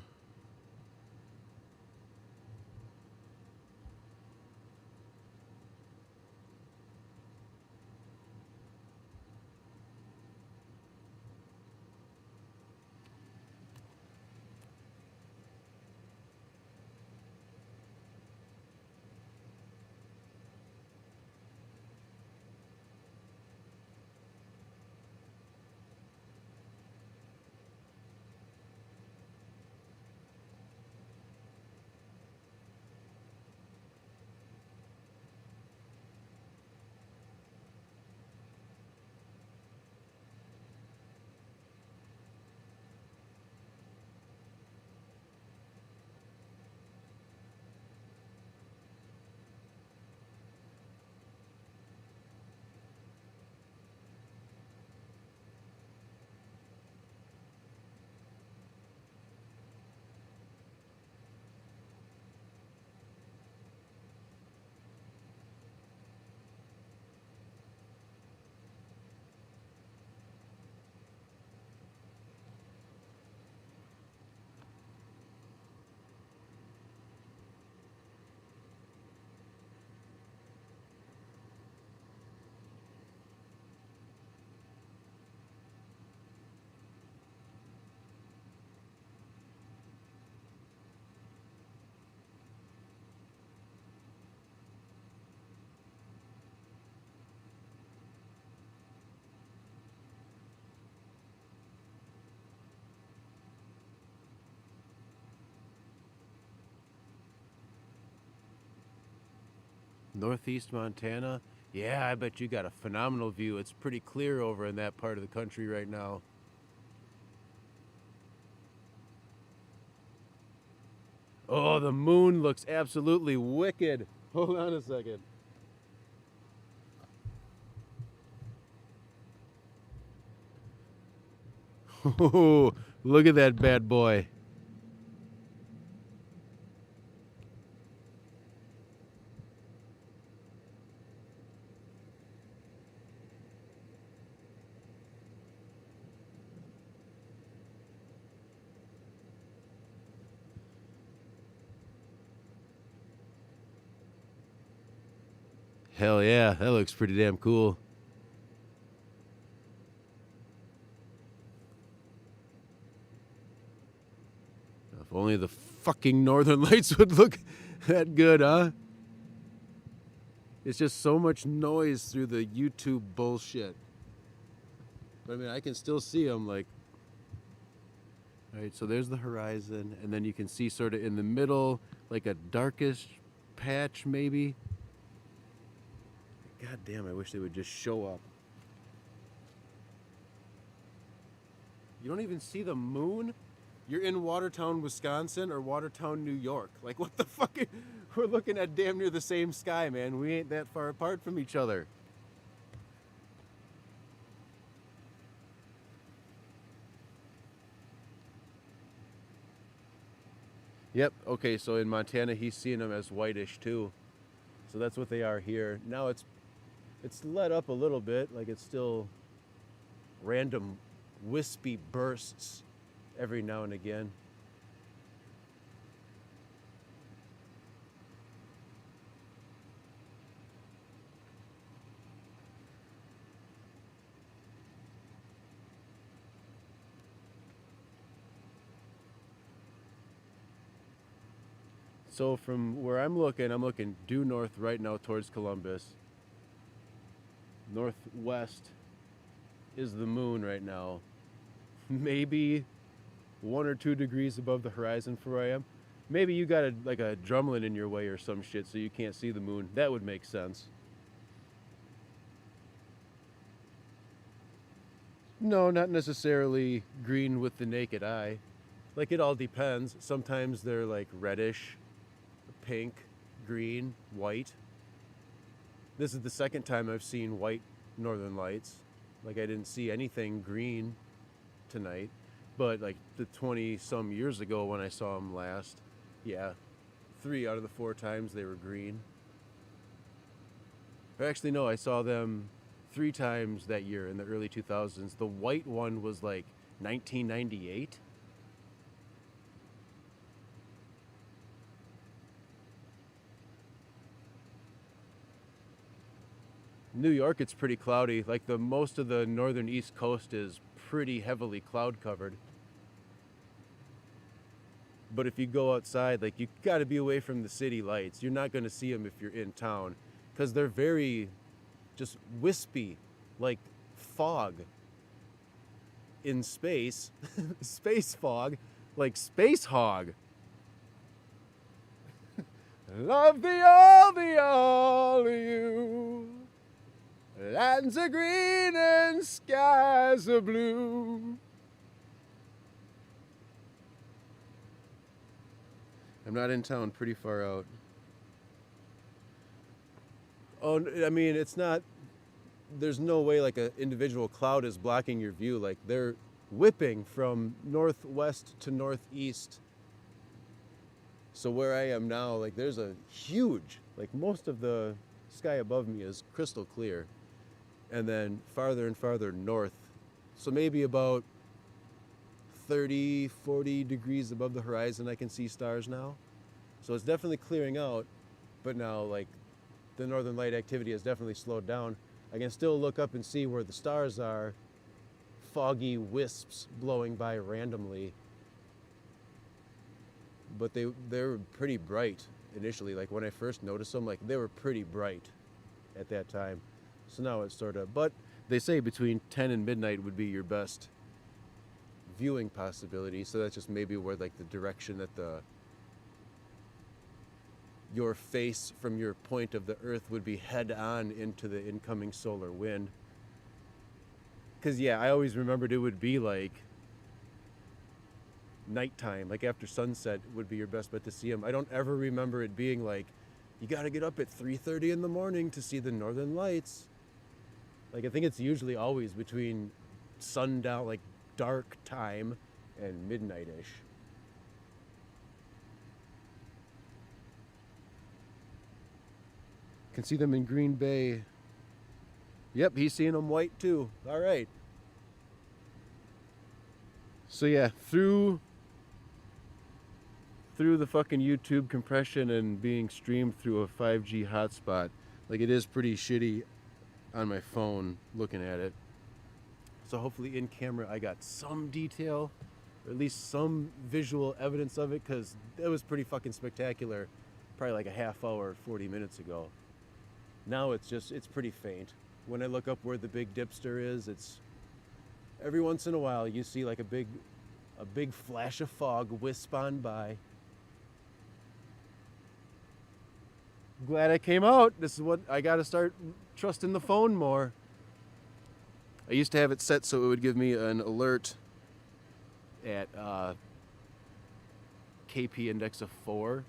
A: Northeast Montana. Yeah, I bet you got a phenomenal view. It's pretty clear over in that part of the country right now. Oh, the moon looks absolutely wicked. Hold on a second. Oh, look at that bad boy. Hell yeah, that looks pretty damn cool. If only the fucking northern lights would look that good, huh? It's just so much noise through the YouTube bullshit. But I mean, I can still see them, like. All right, so there's the horizon, and then you can see sort of in the middle, like a darkish patch, maybe. God damn, I wish they would just show up. You don't even see the moon? You're in Watertown, Wisconsin, or Watertown, New York. Like, what the fuck? We're looking at damn near the same sky, man. We ain't that far apart from each other. Yep. Okay, so in Montana, he's seeing them as whitish too. So that's what they are here. Now it's let up a little bit, like it's still random wispy bursts every now and again. So from where I'm looking due north right now towards Columbus. Northwest is the moon right now. Maybe 1 or 2 degrees above the horizon for where I am. Maybe you got like a drumlin in your way or some shit so you can't see the moon. That would make sense. No, not necessarily green with the naked eye. Like it all depends. Sometimes they're like reddish, pink, green, white. This is the second time I've seen white northern lights. Like I didn't see anything green tonight. But like the 20 some years ago when I saw them last, yeah, 3 out of the 4 times they were green. Or actually, no, I saw them 3 times that year in the early 2000s. The white one was like 1998. New York, it's pretty cloudy. Like the most of the northern East Coast is pretty heavily cloud covered. But if you go outside, like you got to be away from the city lights. You're not going to see them if you're in town because they're very just wispy, like fog in space. Space fog, like space hog. Love the all of you. Lands are green and skies are blue. I'm not in town, pretty far out. Oh, I mean, it's not, there's no way like an individual cloud is blocking your view. Like they're whipping from northwest to northeast. So where I am now, like there's a huge, like most of the sky above me is crystal clear. And then farther and farther north. So maybe about 30, 40 degrees above the horizon, I can see stars now. So it's definitely clearing out, but now like the northern light activity has definitely slowed down. I can still look up and see where the stars are, foggy wisps blowing by randomly. But they're pretty bright initially. Like when I first noticed them, like they were pretty bright at that time. So now it's sort of, but they say between 10 and midnight would be your best viewing possibility. So that's just maybe where like the direction that your face from your point of the earth would be head on into the incoming solar wind. Cause yeah, I always remembered it would be like nighttime, like after sunset would be your best bet to see them. I don't ever remember it being like, you gotta get up at 3:30 in the morning to see the northern lights. Like I think it's usually always between sundown, like dark time, and midnight-ish. Can see them in Green Bay. Yep, he's seeing them white too. All right. So yeah, through the fucking YouTube compression and being streamed through a 5G hotspot, like it is pretty shitty on my phone looking at it. So hopefully in camera I got some detail, or at least some visual evidence of it, because it was pretty fucking spectacular probably like a half hour, 40 minutes ago. Now it's pretty faint. When I look up where the big dipster is, it's every once in a while you see like a big flash of fog wisp on by. Glad I came out. This is what I gotta start trusting the phone more. I used to have it set so it would give me an alert at KP index of 4,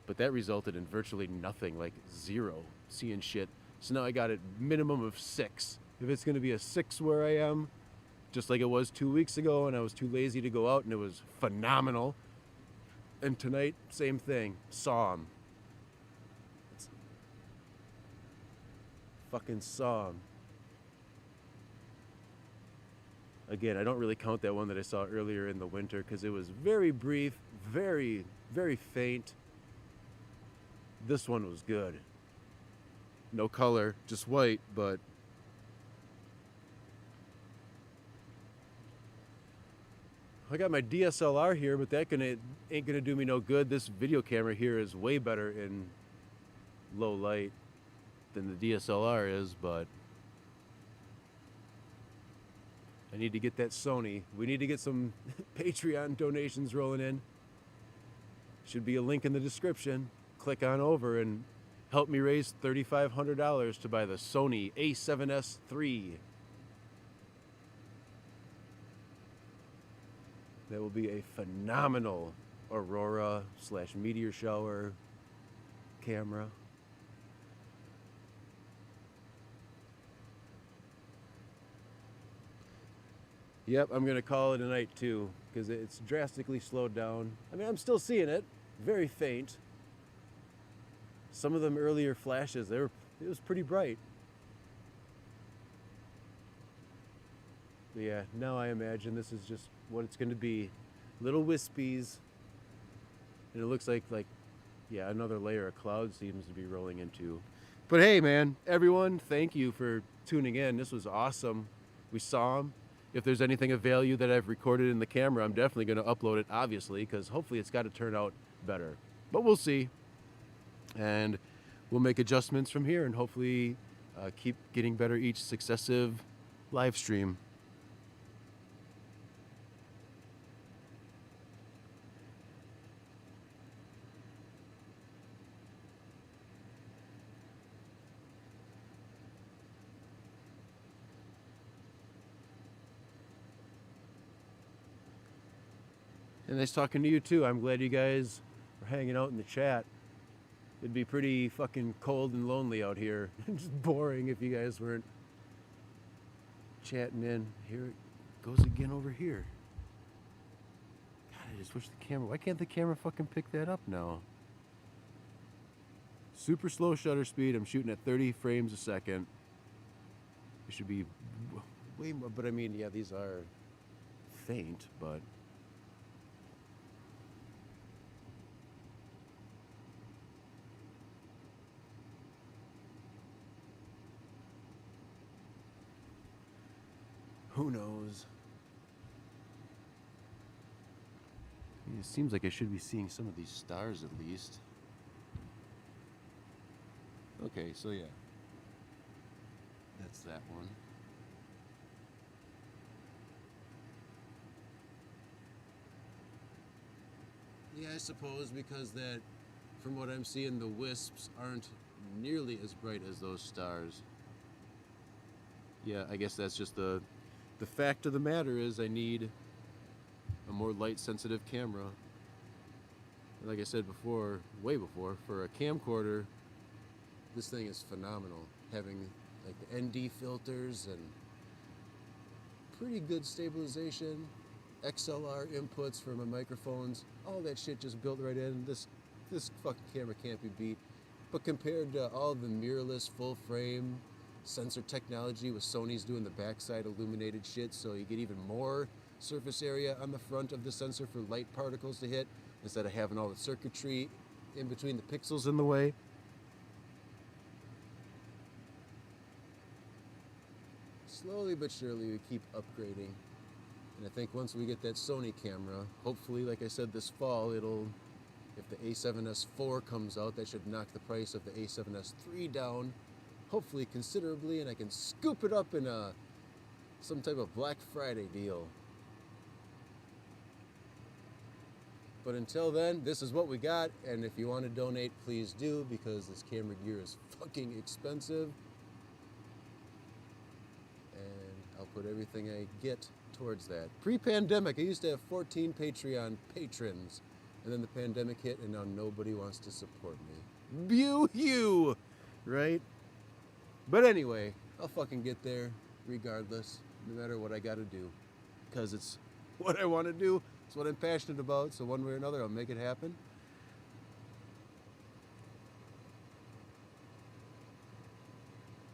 A: but that resulted in virtually nothing, like 0, seeing shit. So now I got it minimum of 6. If it's gonna be a 6 where I am, just like it was 2 weeks ago and I was too lazy to go out and it was phenomenal, And tonight, same thing. Saw him. Fucking saw him. Again, I don't really count that one that I saw earlier in the winter because it was very brief, very, very faint. This one was good. No color, just white, but I got my DSLR here, but that ain't gonna do me no good. This video camera here is way better in low light than the DSLR is, but I need to get that Sony. We need to get some Patreon donations rolling in. Should be a link in the description. Click on over and help me raise $3,500 to buy the Sony A7S III. That will be a phenomenal Aurora / meteor shower camera. Yep, I'm gonna call it a night too, because it's drastically slowed down. I mean, I'm still seeing it, very faint. Some of them earlier flashes, it was pretty bright. But yeah, now I imagine this is just what it's gonna be. Little wispies. And it looks like yeah, another layer of cloud seems to be rolling into. But hey man, everyone, thank you for tuning in. This was awesome. We saw them. If there's anything of value that I've recorded in the camera, I'm definitely going to upload it, obviously, because hopefully it's got to turn out better. But we'll see. And we'll make adjustments from here and hopefully keep getting better each successive live stream. And nice talking to you too. I'm glad you guys are hanging out in the chat. It'd be pretty fucking cold and lonely out here. Just boring if you guys weren't chatting in. Here it goes again over here. God, I just wish the camera... Why can't the camera fucking pick that up now? Super slow shutter speed. I'm shooting at 30 frames a second. It should be way more... But I mean, yeah, these are faint, but... Who knows? It seems like I should be seeing some of these stars at least. Okay, so yeah. That's that one. Yeah, I suppose because that, from what I'm seeing, the wisps aren't nearly as bright as those stars. Yeah, I guess that's just the fact of the matter is I need a more light-sensitive camera. Like I said before, way before, for a camcorder, this thing is phenomenal. Having like the ND filters and pretty good stabilization, XLR inputs for my microphones, all that shit just built right in. This fucking camera can't be beat. But compared to all the mirrorless full frame sensor technology with Sony's doing the backside illuminated shit, so you get even more surface area on the front of the sensor for light particles to hit instead of having all the circuitry in between the pixels in the way. Slowly but surely we keep upgrading, and I think once we get that Sony camera, hopefully, like I said, this fall, if the A7S IV comes out, that should knock the price of the A7S III down, hopefully considerably, and I can scoop it up in some type of Black Friday deal. But until then, this is what we got, and if you want to donate, please do, because this camera gear is fucking expensive. And I'll put everything I get towards that. Pre-pandemic, I used to have 14 Patreon patrons, and then the pandemic hit, and now nobody wants to support me. Boo-hoo! Right? But anyway, I'll fucking get there regardless, no matter what I gotta do. Because it's what I want to do. It's what I'm passionate about, so one way or another I'll make it happen.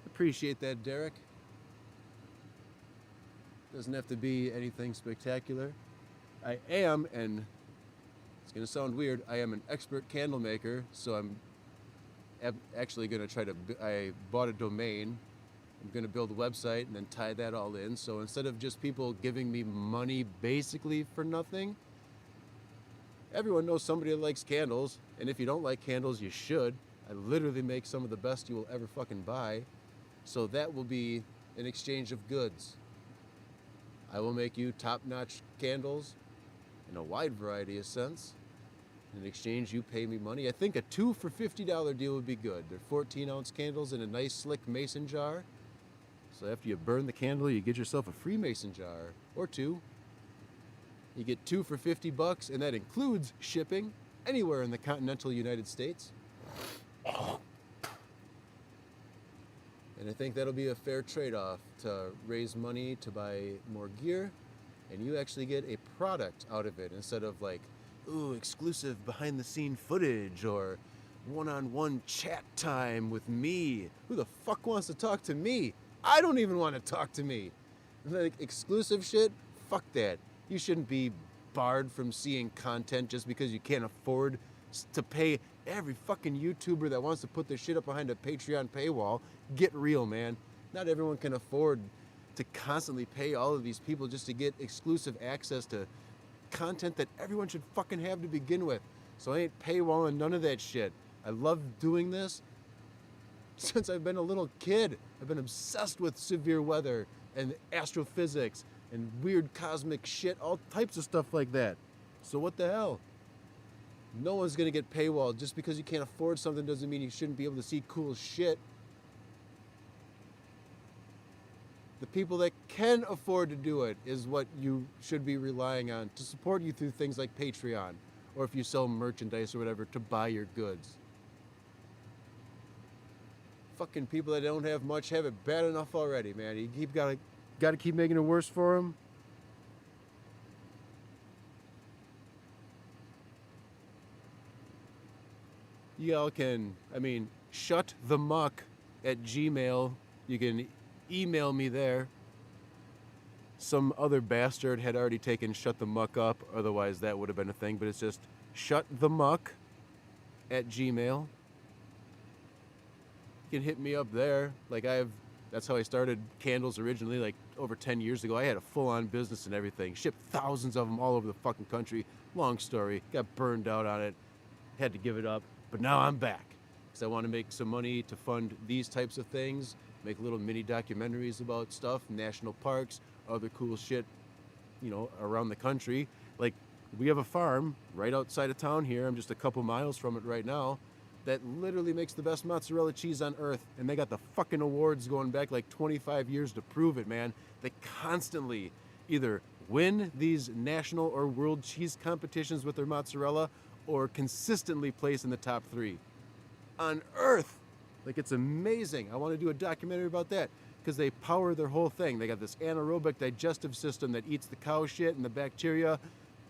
A: Appreciate that, Derek. Doesn't have to be anything spectacular. I am, and it's going to sound weird, I am an expert candle maker, so I'm actually going to try to, I bought a domain. I'm going to build a website and then tie that all in. So instead of just people giving me money basically for nothing, everyone knows somebody that likes candles, and if you don't like candles, you should. I literally make some of the best you will ever fucking buy. So that will be an exchange of goods. I will make you top-notch candles in a wide variety of scents. In exchange, you pay me money. I think a 2 for $50 deal would be good. They're 14-ounce candles in a nice, slick mason jar. So after you burn the candle, you get yourself a free mason jar, or 2. You get 2 for $50, and that includes shipping anywhere in the continental United States. And I think that'll be a fair trade-off to raise money to buy more gear, and you actually get a product out of it instead of like, ooh, exclusive behind-the-scene footage or one-on-one chat time with me. Who the fuck wants to talk to me? I don't even want to talk to me. Like, exclusive shit? Fuck that. You shouldn't be barred from seeing content just because you can't afford to pay every fucking YouTuber that wants to put their shit up behind a Patreon paywall. Get real, man. Not everyone can afford to constantly pay all of these people just to get exclusive access to content that everyone should fucking have to begin with. So I ain't paywalling none of that shit. I love doing this since I've been a little kid. I've been obsessed with severe weather and astrophysics and weird cosmic shit, all types of stuff like that. So what the hell? No one's gonna get paywalled. Just because you can't afford something doesn't mean you shouldn't be able to see cool shit. The people that can afford to do it is what you should be relying on to support you through things like Patreon, or if you sell merchandise or whatever, to buy your goods. Fucking people that don't have much have it bad enough already, man. You gotta keep making it worse for them. Y'all can, shutthemuck@gmail. You can email me there. Some other bastard had already taken Shut the Muck up, otherwise that would have been a thing, but it's just shutthemuck@gmail. You can hit me up there. That's how I started candles originally, like over 10 years ago. I had a full-on business and everything. Shipped thousands of them all over the fucking country. Long story. Got burned out on it. Had to give it up. But now I'm back. Because I want to make some money to fund these types of things. Make little mini documentaries about stuff, national parks, other cool shit, around the country. Like, we have a farm right outside of town here. I'm just a couple miles from it right now. That literally makes the best mozzarella cheese on earth. And they got the fucking awards going back like 25 years to prove it, man. They constantly either win these national or world cheese competitions with their mozzarella or consistently place in the top 3 on earth. Like, it's amazing. I want to do a documentary about that because they power their whole thing. They got this anaerobic digestive system that eats the cow shit and the bacteria,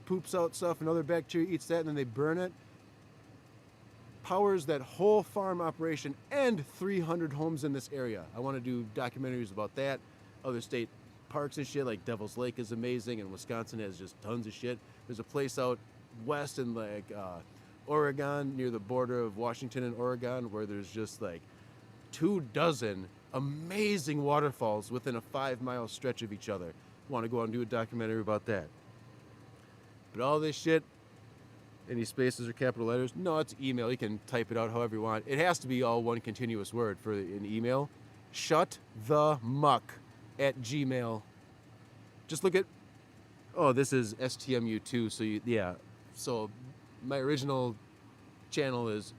A: poops out stuff, and other bacteria eats that, and then they burn it. Powers that whole farm operation and 300 homes in this area. I want to do documentaries about that. Other state parks and shit, like Devil's Lake is amazing, and Wisconsin has just tons of shit. There's a place out west in Oregon, near the border of Washington and Oregon, where there's just like 24 amazing waterfalls within a 5-mile stretch of each other. Want to go out and do a documentary about that. But all this shit, any spaces or capital letters? No, it's email. You can type it out however you want. It has to be all one continuous word for an email. Shutthemuck@gmail. Just look at, this is STMU2, so my original channel is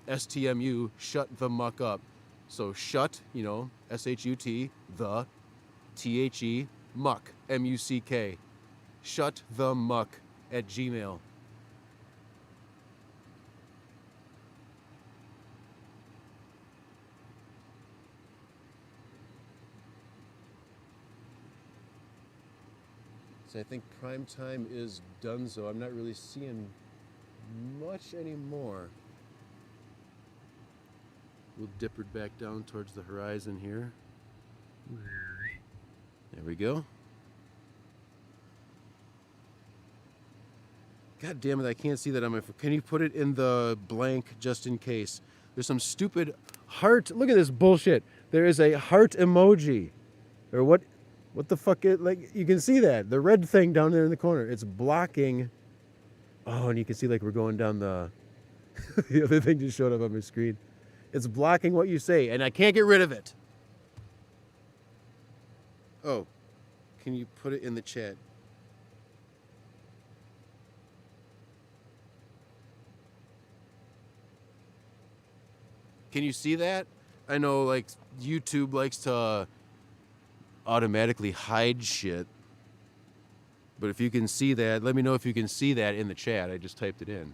A: STMU, Shut the Muck Up. So shut, SHUT, the, THE, muck, MUCK. Shutthemuck@gmail. So I think prime time is done, so I'm not really seeing much anymore. We'll dip it back down towards the horizon here. There we go. God damn it, I can't see that on my phone. Can you put it in the blank just in case? There's some stupid heart. Look at this bullshit. There is a heart emoji. Or what the fuck is, like, you can see that. The red thing down there in the corner. It's blocking. Oh, and you can see like we're going down the, the other thing just showed up on my screen. It's blocking what you say, and I can't get rid of it. Oh, can you put it in the chat? Can you see that? I know, like, YouTube likes to automatically hide shit. But if you can see that, let me know if you can see that in the chat. I just typed it in.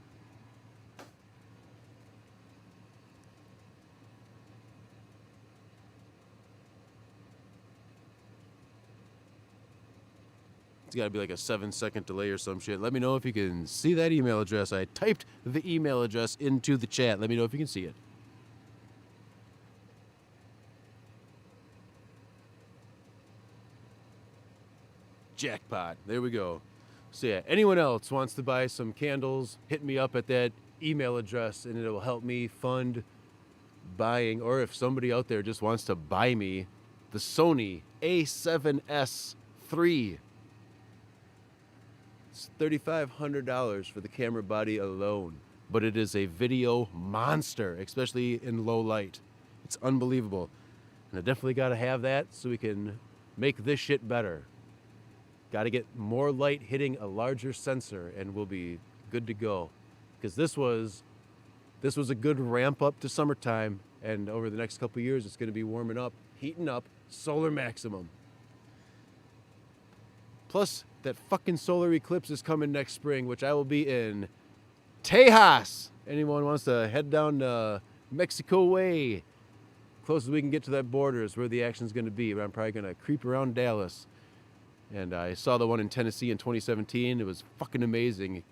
A: It's got to be like a 7-second delay or some shit. Let me know if you can see that email address. I typed the email address into the chat. Let me know if you can see it. Jackpot. There we go. So yeah, anyone else wants to buy some candles, hit me up at that email address and it will help me fund buying, or if somebody out there just wants to buy me the Sony A7S III. It's $3,500 for the camera body alone, but it is a video monster, especially in low light. It's unbelievable. And I definitely got to have that so we can make this shit better. Got to get more light hitting a larger sensor and we'll be good to go. Because this was a good ramp up to summertime, and over the next couple of years it's going to be warming up, heating up, solar maximum. Plus, that fucking solar eclipse is coming next spring, which I will be in Tejas. Anyone wants to head down to Mexico way, closest we can get to that border is where the action's going to be. But I'm probably going to creep around Dallas. And I saw the one in Tennessee in 2017. It was fucking amazing.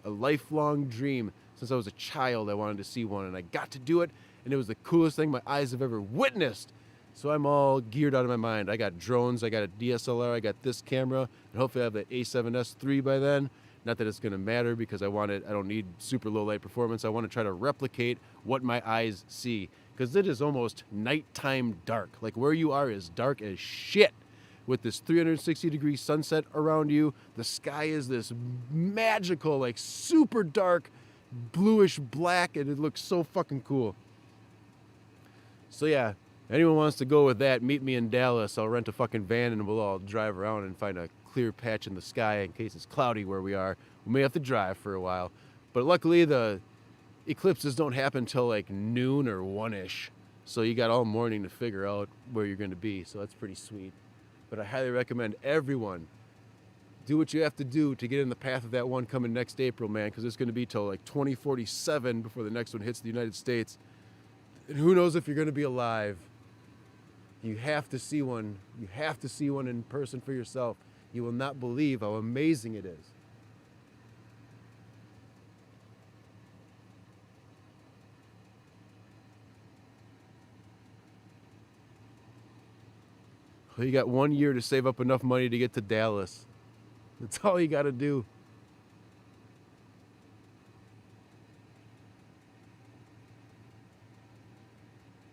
A: A lifelong dream. Since I was a child, I wanted to see one, and I got to do it, and it was the coolest thing my eyes have ever witnessed. So I'm all geared out of my mind. I got drones, I got a DSLR, I got this camera, and hopefully I have the A7S III by then. Not that it's going to matter because I don't need super low light performance. I want to try to replicate what my eyes see, because it is almost nighttime dark. Like where you are is dark as shit. With this 360-degree sunset around you, the sky is this magical, like super dark, bluish black, and it looks so fucking cool. So yeah, anyone wants to go with that, meet me in Dallas. I'll rent a fucking van and we'll all drive around and find a clear patch in the sky in case it's cloudy where we are. We may have to drive for a while. But luckily the eclipses don't happen till like noon or 1-ish. So you got all morning to figure out where you're going to be. So that's pretty sweet. But I highly recommend everyone do what you have to do to get in the path of that one coming next April, man, because it's going to be till like 2047 before the next one hits the United States. And who knows if you're going to be alive. You have to see one. You have to see one in person for yourself. You will not believe how amazing it is. You got 1 year to save up enough money to get to Dallas. That's all you got to do.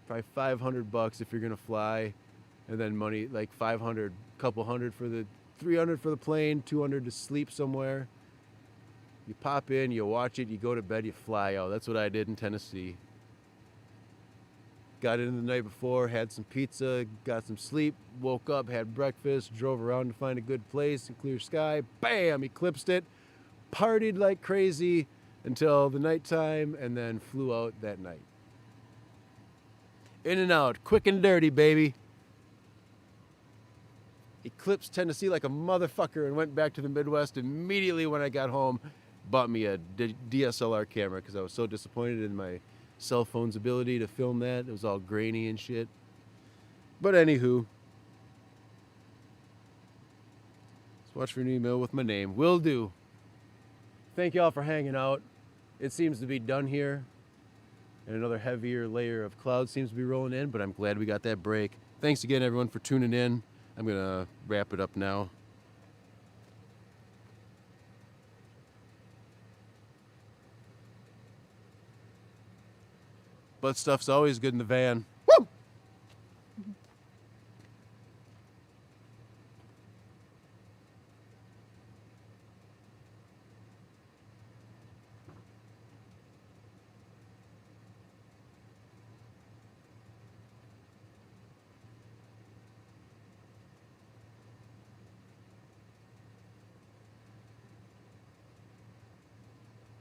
A: Probably $500 if you're gonna fly, and then money like 500, couple hundred for the 300 for the plane, 200 to sleep somewhere. You pop in, you watch it, you go to bed, you fly out. That's what I did in Tennessee. Got in the night before, had some pizza, got some sleep, woke up, had breakfast, drove around to find a good place, and clear sky, bam, eclipsed it, partied like crazy until the nighttime, and then flew out that night. In and out, quick and dirty, baby. Eclipsed Tennessee like a motherfucker and went back to the Midwest immediately when I got home. Bought me a DSLR camera because I was so disappointed in my cell phone's ability to film that. It was all grainy and shit. But anywho, Watch for an email with my name. Will do. Thank y'all for hanging out. It seems to be done here. And another heavier layer of cloud seems to be rolling in, but I'm glad we got that break. Thanks again, everyone, for tuning in. I'm going to wrap it up now. But stuff's always good in the van.